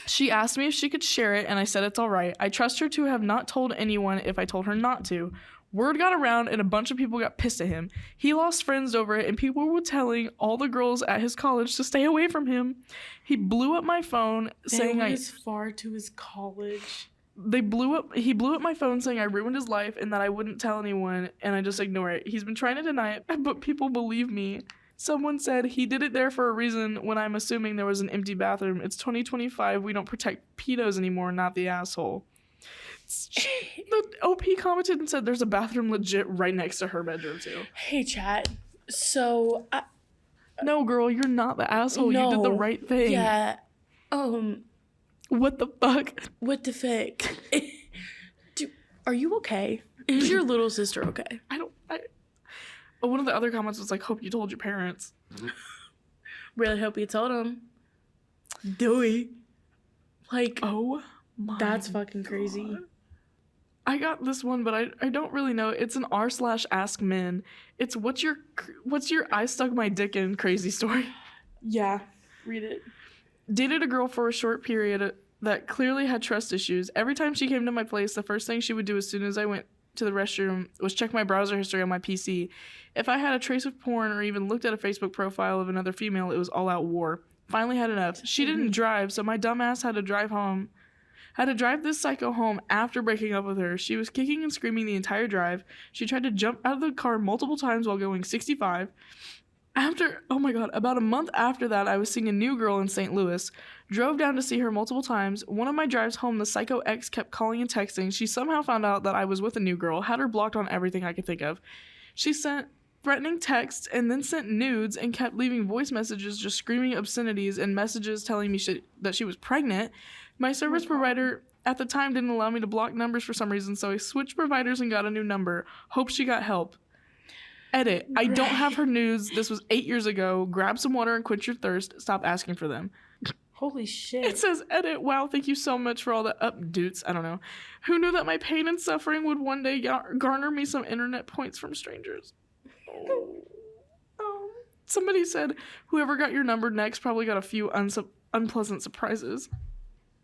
She asked me if she could share it, and I said it's all right. I trust her to have not told anyone if I told her not to. Word got around, and a bunch of people got pissed at him. He lost friends over it, and people were telling all the girls at his college to stay away from him. He blew up my phone, saying They went as far to his college. He blew up my phone saying I ruined his life and that I wouldn't tell anyone, and I just ignore it. He's been trying to deny it, but people believe me. Someone said he did it there for a reason when I'm assuming there was an empty bathroom. It's 2025. We don't protect pedos anymore, not the asshole. The OP commented and said there's a bathroom legit right next to her bedroom, too. Hey, chat. So, no, girl, you're not the asshole. No, you did the right thing. Yeah. What the fuck? What the fuck? Are you okay? Is your little sister okay? One of the other comments was like, hope you told your parents. Really hope you told them. Dewey. Like, oh my that's fucking crazy. God. I got this one, but I don't really know. It's an r/ask men. It's what's your I stuck my dick in crazy story. Yeah, read it. Dated a girl for a short period that clearly had trust issues. Every time she came to my place, the first thing she would do as soon as I went to the restroom was check my browser history on my PC. If I had a trace of porn or even looked at a Facebook profile of another female, it was all out war. Finally had enough. She didn't drive, so my dumbass had to drive this psycho home after breaking up with her. She was kicking and screaming the entire drive. She tried to jump out of the car multiple times while going 65. About a month after that, I was seeing a new girl in St. Louis. Drove down to see her multiple times. One of my drives home, the psycho ex kept calling and texting. She somehow found out that I was with a new girl, had her blocked on everything I could think of. She sent threatening texts and then sent nudes and kept leaving voice messages just screaming obscenities and messages telling me that she was pregnant. My service provider at the time didn't allow me to block numbers for some reason, so I switched providers and got a new number. Hope she got help. Edit. I don't have her nudes. This was 8 years ago. Grab some water and quench your thirst. Stop asking for them. Holy shit. It says, edit. Wow, thank you so much for all the updates. I don't know. Who knew that my pain and suffering would one day garner me some internet points from strangers? Somebody said whoever got your number next probably got a few unpleasant surprises.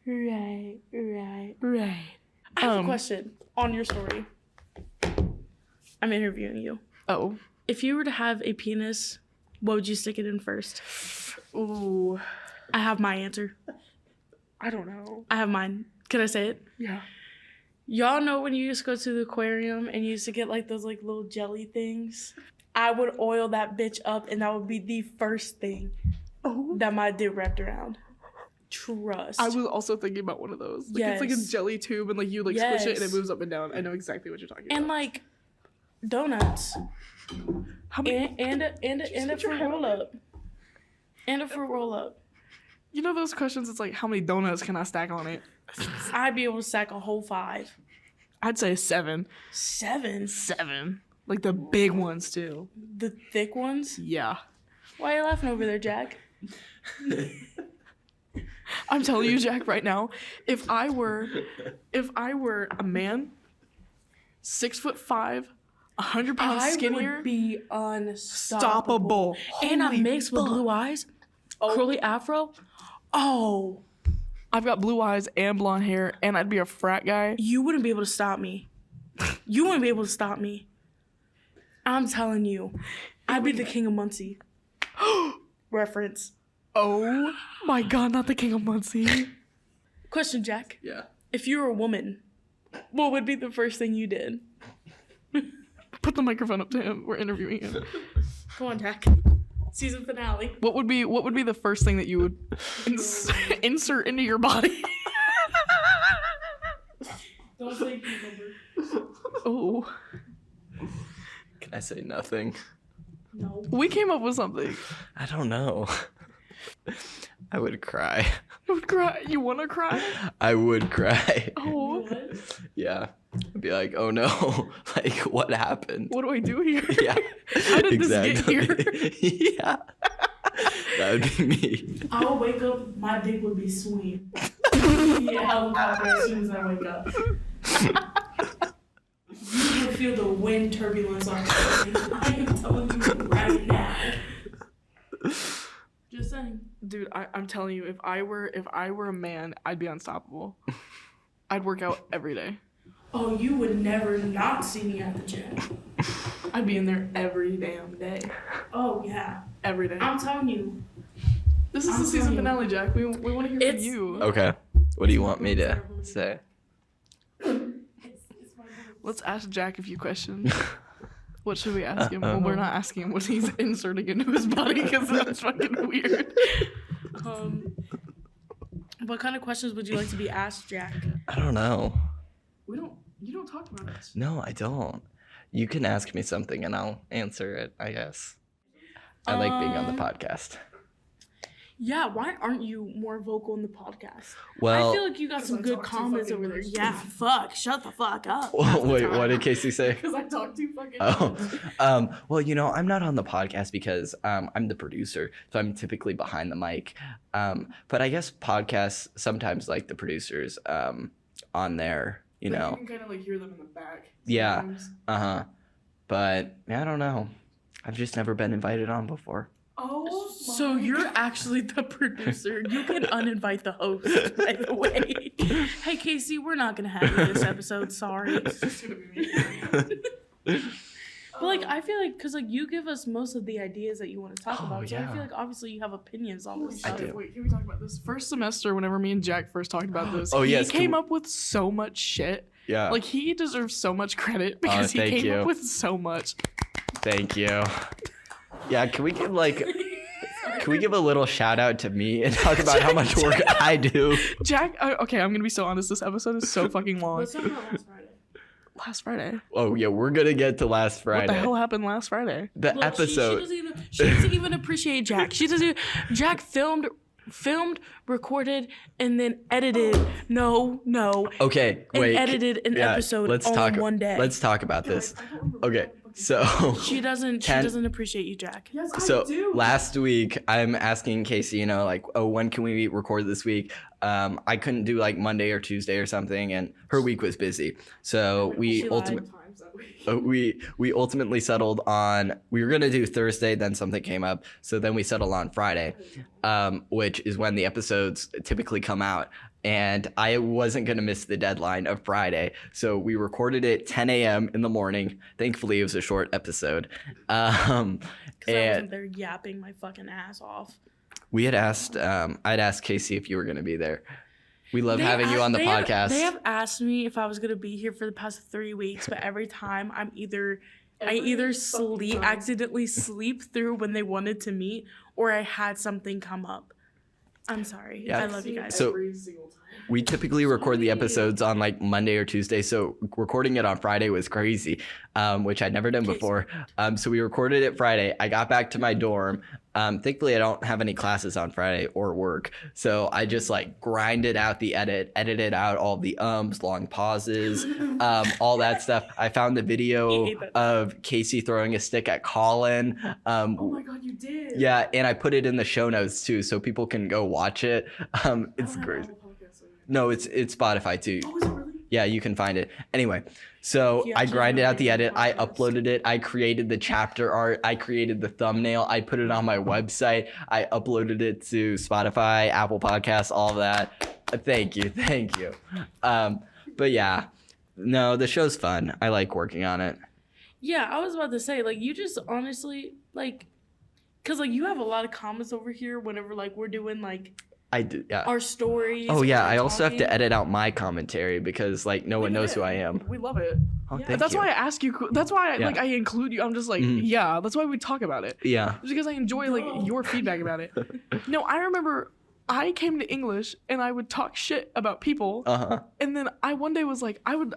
Right. I have a question on your story. I'm interviewing you. Oh. If you were to have a penis, what would you stick it in first? Ooh. I have my answer. I don't know. I have mine. Can I say it? Yeah. Y'all know when you used to go to the aquarium and you used to get like those like little jelly things? I would oil that bitch up and that would be the first thing that my dick wrapped around. Trust. I was also thinking about one of those. Like, yes. It's like a jelly tube and like you like squish it and it moves up and down. I know exactly what you're talking about. And like donuts. How many? And a fruit roll up. And a fruit roll up. You know those questions, it's like, how many donuts can I stack on it? I'd be able to stack a whole 5. I'd say 7. 7? 7. Like the big ones, too. The thick ones? Yeah. Why are you laughing over there, Jack? I'm telling you, Jack, right now, if I were a man, 6'5", 100 pounds skinnier, I would be unstoppable. And I'm mixed with blue eyes, curly afro. Oh. I've got blue eyes and blonde hair, and I'd be a frat guy. You wouldn't be able to stop me. You wouldn't be able to stop me. I'm telling you. I'd be the king of Muncie. Reference. Oh my god, not the king of Muncie. Question, Jack. Yeah. If you were a woman, what would be the first thing you did? Put the microphone up to him. We're interviewing him. Come on, Jack. Season finale. What would be the first thing that you would insert into your body? Don't say number. Oh. Can I say nothing? No. We came up with something. I don't know. I would cry. You would cry? You want to cry? I would cry. Oh. Yeah. I'd be like, oh no, like what happened? What do I do here? Yeah, How did this get here? Yeah, that would be me. I would wake up, my dick would be swinging. Yeah, helicopter as soon as I wake up. You would feel the wind turbulence on me. I am telling you right now. Just saying. Dude, I'm telling you, if I were a man, I'd be unstoppable. I'd work out every day. Oh, you would never not see me at the gym. I'd be in there every damn day. Oh, yeah. Every day. I'm telling you. This is the season finale, Jack. We want to hear from you. Okay, what do you want me to say? Let's ask Jack a few questions. What should we ask him? Well, we're not asking him what he's inserting into his body because that's fucking weird. What kind of questions would you like to be asked, Jack? I don't know. You don't talk about us. No, I don't. You can ask me something and I'll answer it, I guess. I like being on the podcast. Yeah, why aren't you more vocal in the podcast? Well, I feel like you got some good comments over there. Yeah, fuck. Shut the fuck up. Wait, what did Kayce say? Because I talk too fucking Oh, well, I'm not on the podcast because I'm the producer, so I'm typically behind the mic. But I guess podcasts sometimes like the producers on there, you know. You can kind of like hear them in the back. Yeah. Sometimes. But I don't know. I've just never been invited on before. Oh, So you're actually the producer. You can uninvite the host, by the way. Hey, Kayce, we're not going to have you this episode. Sorry. It's just gonna be me. But, like, I feel like, because, like, you give us most of the ideas that you want to talk Oh, about. So yeah. I feel like, obviously, you have opinions on this I stuff. do. Wait, can we talk about this? First semester, whenever me and Jack first talked about this, Oh, yes, he can came we- up with so much shit. Yeah. Like, he deserves so much credit because he thank came you. up with so much. Thank you. Yeah, can we give a little shout out to me and talk about how much work I do? Jack, okay, I'm gonna be so honest. This episode is so fucking long. Let's talk about last Friday. Last Friday. Oh yeah, we're gonna get to last Friday. What the hell happened last Friday? The Look, episode. She doesn't even appreciate Jack. She doesn't. Jack filmed, recorded, and then edited. No. Okay, And wait. edited an episode all in one day. Let's talk about this. Okay, so She doesn't. She doesn't appreciate you, Jack. Yes, I so do. last week I'm asking Kayce, like, oh, when can we record this week? I couldn't do like Monday or Tuesday or something, and her week was busy. So we She ultimately. lied. We ultimately settled on we were gonna do Thursday, then something came up, so then we settled on Friday, which is when the episodes typically come out. And I wasn't gonna miss the deadline of Friday, so we recorded it 10 a.m. in the morning. Thankfully, it was a short episode. Because I And wasn't there yapping my fucking ass off. we had asked, I'd asked Kayce if you were gonna be there. We love having you on the podcast. They have asked me if I was gonna be here for the past 3 weeks, but every time I either accidentally sleep through when they wanted to meet, or I had something come up. I'm sorry. Yeah. I love you guys. So- Every single time. We typically record the episodes on like Monday or Tuesday, so recording it on Friday was crazy, which I'd never done before. So we recorded it Friday. I got back to my dorm. Thankfully, I don't have any classes on Friday or work, so I just like grinded out the edited out all the long pauses, all that stuff. I found the video of Kayce throwing a stick at Colin. Oh my god, you did. Yeah, and I put it in the show notes too, so people can go watch it. It's great. No, it's Spotify too. Oh, is it really? Yeah, you can find it. Anyway, so He I actually grinded out really the edit. I podcasts. uploaded it. I created the chapter art. I created the thumbnail. I put it on my website. I uploaded it to Spotify, Apple Podcasts, all of that. Thank you. But yeah, no, the show's fun. I like working on it. Yeah, I was about to say, like, you just honestly, like, because, like, you have a lot of comments over here whenever, like, we're doing, like, I do. Yeah. our stories. Oh yeah, or I also have to talking. edit out my commentary because like no one knows who I am. We love it. Oh, Yeah. thank That's you. why I ask you. That's why Yeah. I include you. I'm just like, Mhm. yeah. That's why we talk about it. Yeah. Just because I enjoy like your feedback about it. No, I remember I came to English and I would talk shit about people, and then I one day was like, I would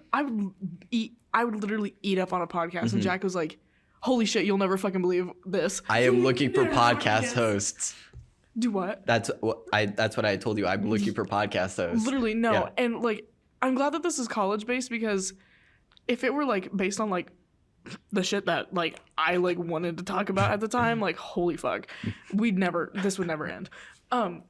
literally eat up on a podcast, and Jack was like, "Holy shit, you'll never fucking believe this." I am looking for Yeah, podcast yes. hosts. Do what? That's what I told you. I'm looking for podcast hosts. Literally no. Yeah. And like, I'm glad that this is college based because if it were like based on like the shit that like I like wanted to talk about at the time, like holy fuck, this would never end.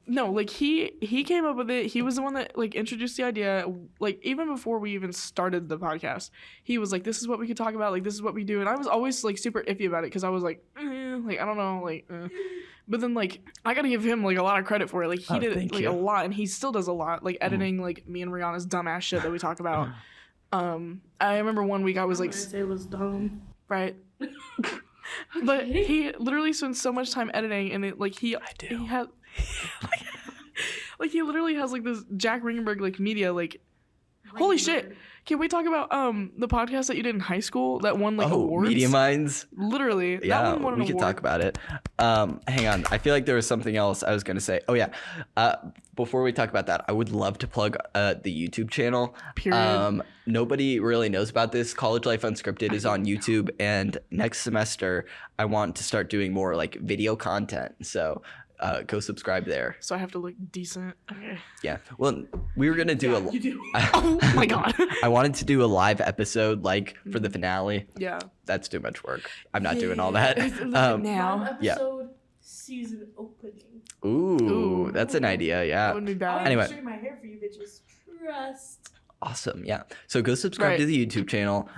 No, like he came up with it. He was the one that like introduced the idea. Like even before we even started the podcast, he was like, "This is what we could talk about. Like this is what we do." And I was always like super iffy about it because I was like, like I don't know, like. But then like I gotta give him like a lot of credit for it. Like he did like a lot, and he still does a lot. Like editing like me and Rihanna's dumbass shit that we talk about. I remember one week I was like, say it was dumb, right? But he literally spends so much time editing, and it like he has. Like he literally has like this Jack Ringenberg like media like holy shit. Can we talk about the podcast that you did in high school that won like awards? Media Minds. Literally. Yeah, that one won an we could award. talk about it. Hang on. I feel like there was something else I was gonna say. Oh yeah. Before we talk about that, I would love to plug the YouTube channel. Period. Nobody really knows about this. College Life Unscripted is on YouTube, and next semester I want to start doing more like video content. So go subscribe there. So I have to look decent. Okay. Yeah. Well, we were gonna do you do. Oh my god. I wanted to do a live episode like for the finale. Yeah. That's too much work. I'm not doing all that. Now. Yeah. Episode season opening. Ooh, that's an idea. Yeah. That wouldn't be bad. Anyway. I'm my hair for you bitches. Trust. Awesome. Yeah. So go subscribe to the YouTube channel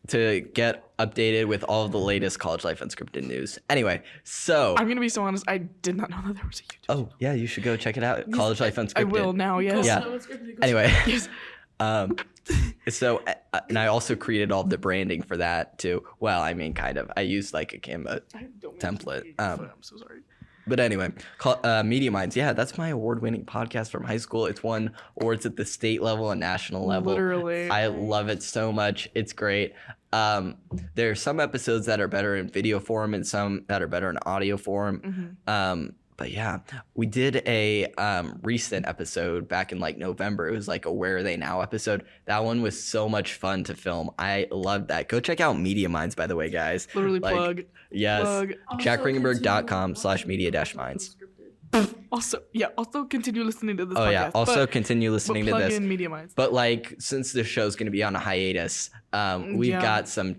to get updated with all of the latest College Life Unscripted news. Anyway, so I'm gonna be so honest. I did not know that there was a YouTube. Oh yeah, you should go check it out. College Life Unscripted. I will now. Yes. Yeah. Anyway. Yes. So and I also created all the branding for that too. Well, I mean, kind of. I used like a Canva template. I'm so sorry. But anyway, Media Minds. Yeah, that's my award-winning podcast from high school. It's won awards at the state level and national level. Literally. I love it so much. It's great. There are some episodes that are better in video form and some that are better in audio form. But yeah, we did a recent episode back in like November. It was like a Where Are They Now episode. That one was so much fun to film. I loved that. Go check out Media Minds, by the way, guys. Literally like, plug. Yes. Plug. JackRingenberg.com/media-minds. Also continue listening to this Oh podcast. yeah. Also but, continue listening but to plug this. in Media Minds. But like, since the show's gonna be on a hiatus, you've got some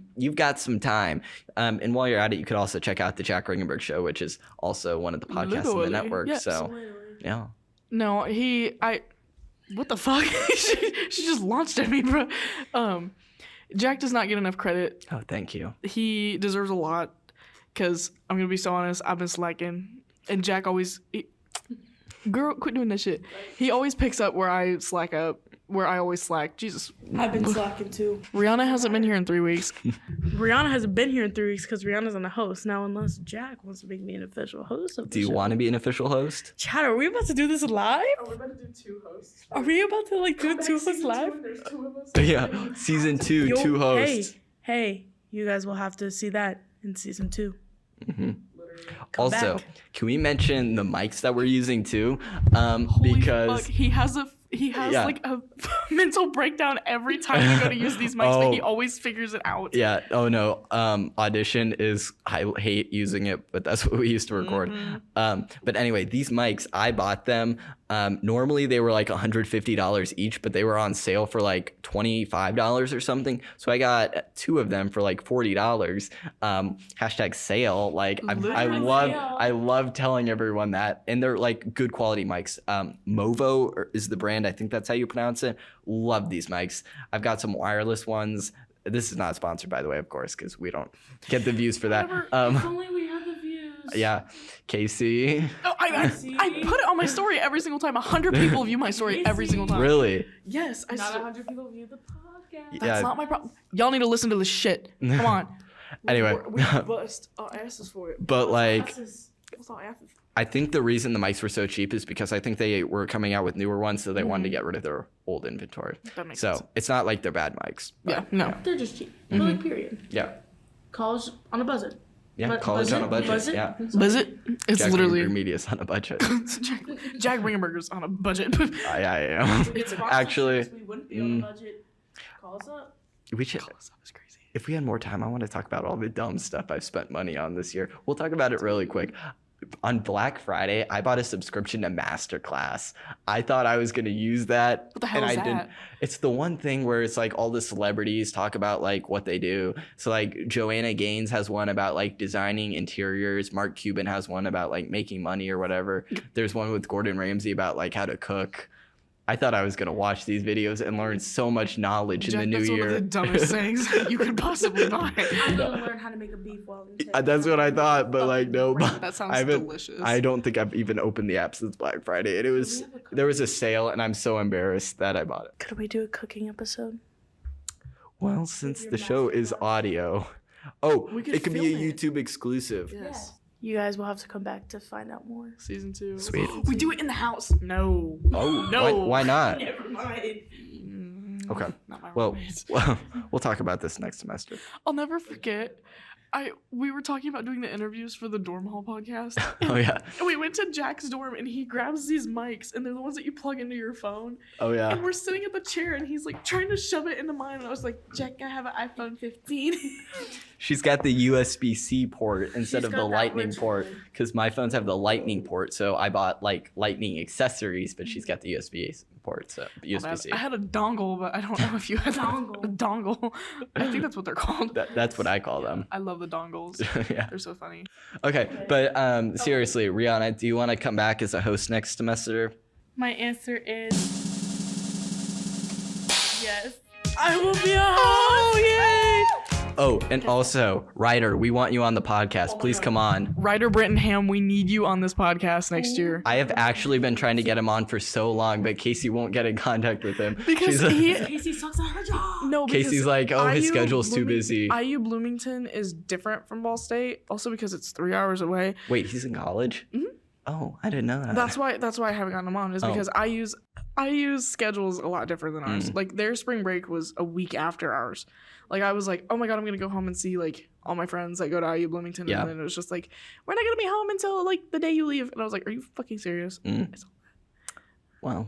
time. And while you're at it, you could also check out the Jack Ringenberg Show, which is also one of the podcasts on the network. Yes. So yeah. No, what the fuck? she just launched at me, bro. Jack does not get enough credit. Oh, thank you. He deserves a lot, because I'm gonna be so honest, I've been slacking, and Jack always girl, quit doing that shit. He always picks up where I slack up, where I always slack. Jesus. I've been slacking too. Rihanna hasn't been here in 3 weeks. Rihanna hasn't been here in 3 weeks because Rihanna's on the host. Now, unless Jack wants to make me an official host of the Do you show. want to be an official host? Chad, are we about to do this live? Are we about to do 2 hosts? Are we about to like do 2 hosts live? There's 2 of us. Yeah. Season 2, 2 hosts. Hey, you guys will have to see that in season 2. Also, back. can we mention the mics that we're using too? Holy Because fuck, he has like a mental breakdown every time we go to use these mics, but he always figures it out. yeah, oh no, Audition is, I hate using it, but that's what we used to record. But anyway, these mics, I bought them. Normally they were like $150 each, but they were on sale for like $25 or something. So I got 2 of them for like $40. Hashtag sale. Like I love telling everyone that, and they're like good quality mics. Movo is the brand. I think that's how you pronounce it. Love these mics. I've got some wireless ones. This is not sponsored, by the way, of course, because we don't get the views for that. If only we had the views. Yeah, Kayce. Oh, I put it on my story every single time. 100 people view my story every single time. Really? Yes. Not 100 people view the podcast. That's not my problem. Y'all need to listen to this shit. Come on. Anyway. We bust our asses for it. But like, What's our asses? I think the reason the mics were so cheap is because I think they were coming out with newer ones, so they wanted to get rid of their old inventory. That makes so sense. it's not like they're bad mics. Yeah, no. They're just cheap. But like, period. Yeah. College on a budget. Yeah, college on a budget. Budget? Yeah. Is it? It's Jack literally Ringenberg Media's on a budget. Jack Ringenberger's on a budget. I am. Actually, We wouldn't be on a budget. Call us up. we should. That was crazy. If we had more time, I want to talk about all the dumb stuff I've spent money on this year. We'll talk about it really quick. on Black Friday, I bought a subscription to Masterclass. I thought I was going to use that. What the hell and is I that? didn't. It's the one thing where it's like all the celebrities talk about like what they do. So like Joanna Gaines has one about like designing interiors. Mark Cuban has one about like making money or whatever. There's one with Gordon Ramsay about like how to cook. I thought I was going to watch these videos and learn so much knowledge in Jack, the new that's year. one of the dumbest things you could possibly buy. I'm gonna learn how to make a beef Wellington. That's what I thought, but like no. That sounds delicious. I don't think I've even opened the app since Black Friday. There was a sale, and I'm so embarrassed that I bought it. Could we do a cooking episode? Well, since the show is audio, We could it could be a film it. YouTube exclusive. Yes. You guys will have to come back to find out more. Season 2. Sweet. We do it in the house. No. Oh No. Why not? Never mind. Okay. Not my Well, roommates. we'll talk about this next semester. I'll never forget. We were talking about doing the interviews for the Dorm Hall podcast. Oh yeah. And we went to Jack's dorm and he grabs these mics and they're the ones that you plug into your phone. Oh yeah. And we're sitting at the chair and he's like trying to shove it into mine. And I was like, Jack, I have an iPhone 15. She's got the USB-C port instead She's of the got that Lightning rich port one. because my phones have the Lightning port. So I bought like Lightning accessories, but she's got the USB port, so USB-C. I had a dongle, but I don't know if you had Dongle. a dongle. I think that's what they're called. That's what I call them. I love the dongles. Yeah. They're so funny. Okay, but seriously, Rihanna, do you want to come back as a host next semester? My answer is yes. I will be a host. yay! Oh, and also, Ryder, we want you on the podcast. Please come on. Ryder Brittenham, we need you on this podcast next year. I have actually been trying to get him on for so long, but Kayce won't get in contact with him. Because She's he Casey sucks at her job. no, because Casey's like, oh, his IU schedule's too Blooming- busy. IU Bloomington is different from Ball State, also because it's 3 hours away. Wait, he's in college? Mhm. Oh, I didn't know that. That's why I haven't gotten him on, is Oh. because IU's schedule's a lot different than ours. Mm. Like their spring break was a week after ours. Like I was like, oh my god, I'm gonna go home and see like all my friends that go to IU Bloomington, Yeah. and then it was just like, we're not gonna be home until like the day you leave, and I was like, are you fucking serious? Mm. It's- Well,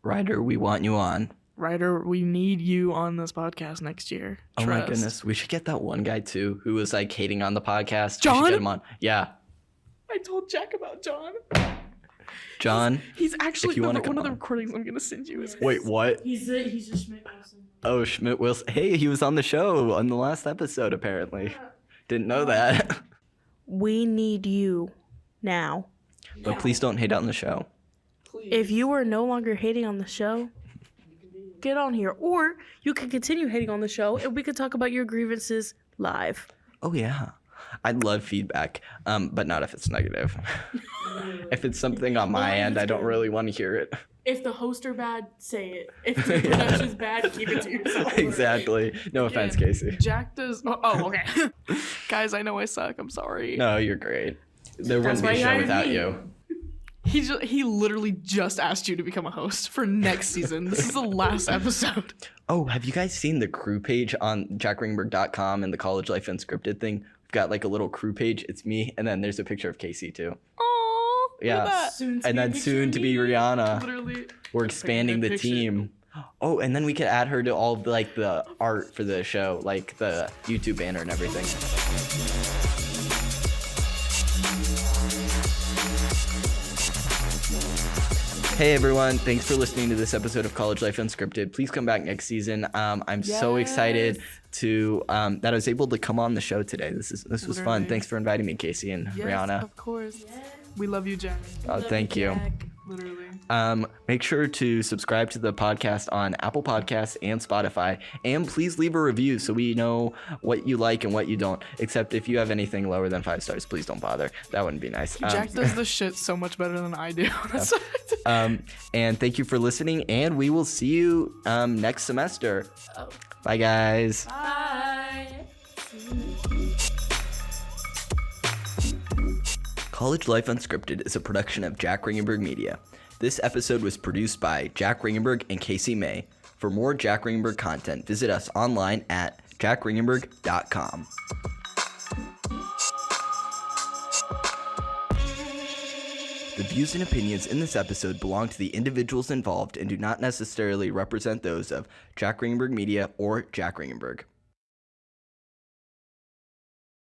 Ryder, we want you on. Ryder, we need you on this podcast next year. Oh my Trust. goodness, we should get that one guy too who was like hating on the podcast. We John? should get him on. Yeah, I told Jack about John. John. He's actually If you wanna one come of the on. recordings I'm gonna send you is Wait, what? He's a Schmidt Wilson. Oh, Schmidt Wilson. Hey, he was on the show on the last episode, apparently. Didn't know that. We need you now. But please don't hate on the show. If you are no longer hating on the show, get on here. Or you can continue hating on the show and we could talk about your grievances live. Oh, yeah. I'd love feedback, but not if it's negative. If it's something on my end, I don't really want to hear it. If the hosts are bad, say it. If the production's bad, keep it to yourself. Exactly. No offense, Kayce. Jack does. Oh, okay. Guys, I know I suck. I'm sorry. No, you're great. There That's wouldn't be a why you show hired without me. you. He literally just asked you to become a host for next season. This is the last episode. Oh, have you guys seen the crew page on jackringenberg.com and the College Life Unscripted thing? We've got like a little crew page. It's me, and then there's a picture of Kayce too. Aww. Yeah. And then soon to be Rihanna. Literally. We're expanding the picture. team. Oh, and then we could add her to all of like the art for the show, like the YouTube banner and everything. Hey everyone, thanks for listening to this episode of College Life Unscripted. Please come back next season. I'm so excited to that I was able to come on the show today. This was fun. Literally. Thanks for inviting me, Kayce and Yes, Rihanna. of course. We love you, Jack. Oh, thank you. Literally. Make sure to subscribe to the podcast on Apple Podcasts and Spotify, and please leave a review so we know what you like and what you don't. Except if you have anything lower than 5 stars, please don't bother. That wouldn't be nice. Jack does the shit so much better than I do. That's And thank you for listening, and we will see you next semester. Bye, guys. Bye. College Life Unscripted is a production of Jack Ringenberg Media. This episode was produced by Jack Ringenberg and Kayce May. For more Jack Ringenberg content, visit us online at jackringenberg.com. The views and opinions in this episode belong to the individuals involved and do not necessarily represent those of Jack Ringenberg Media or Jack Ringenberg.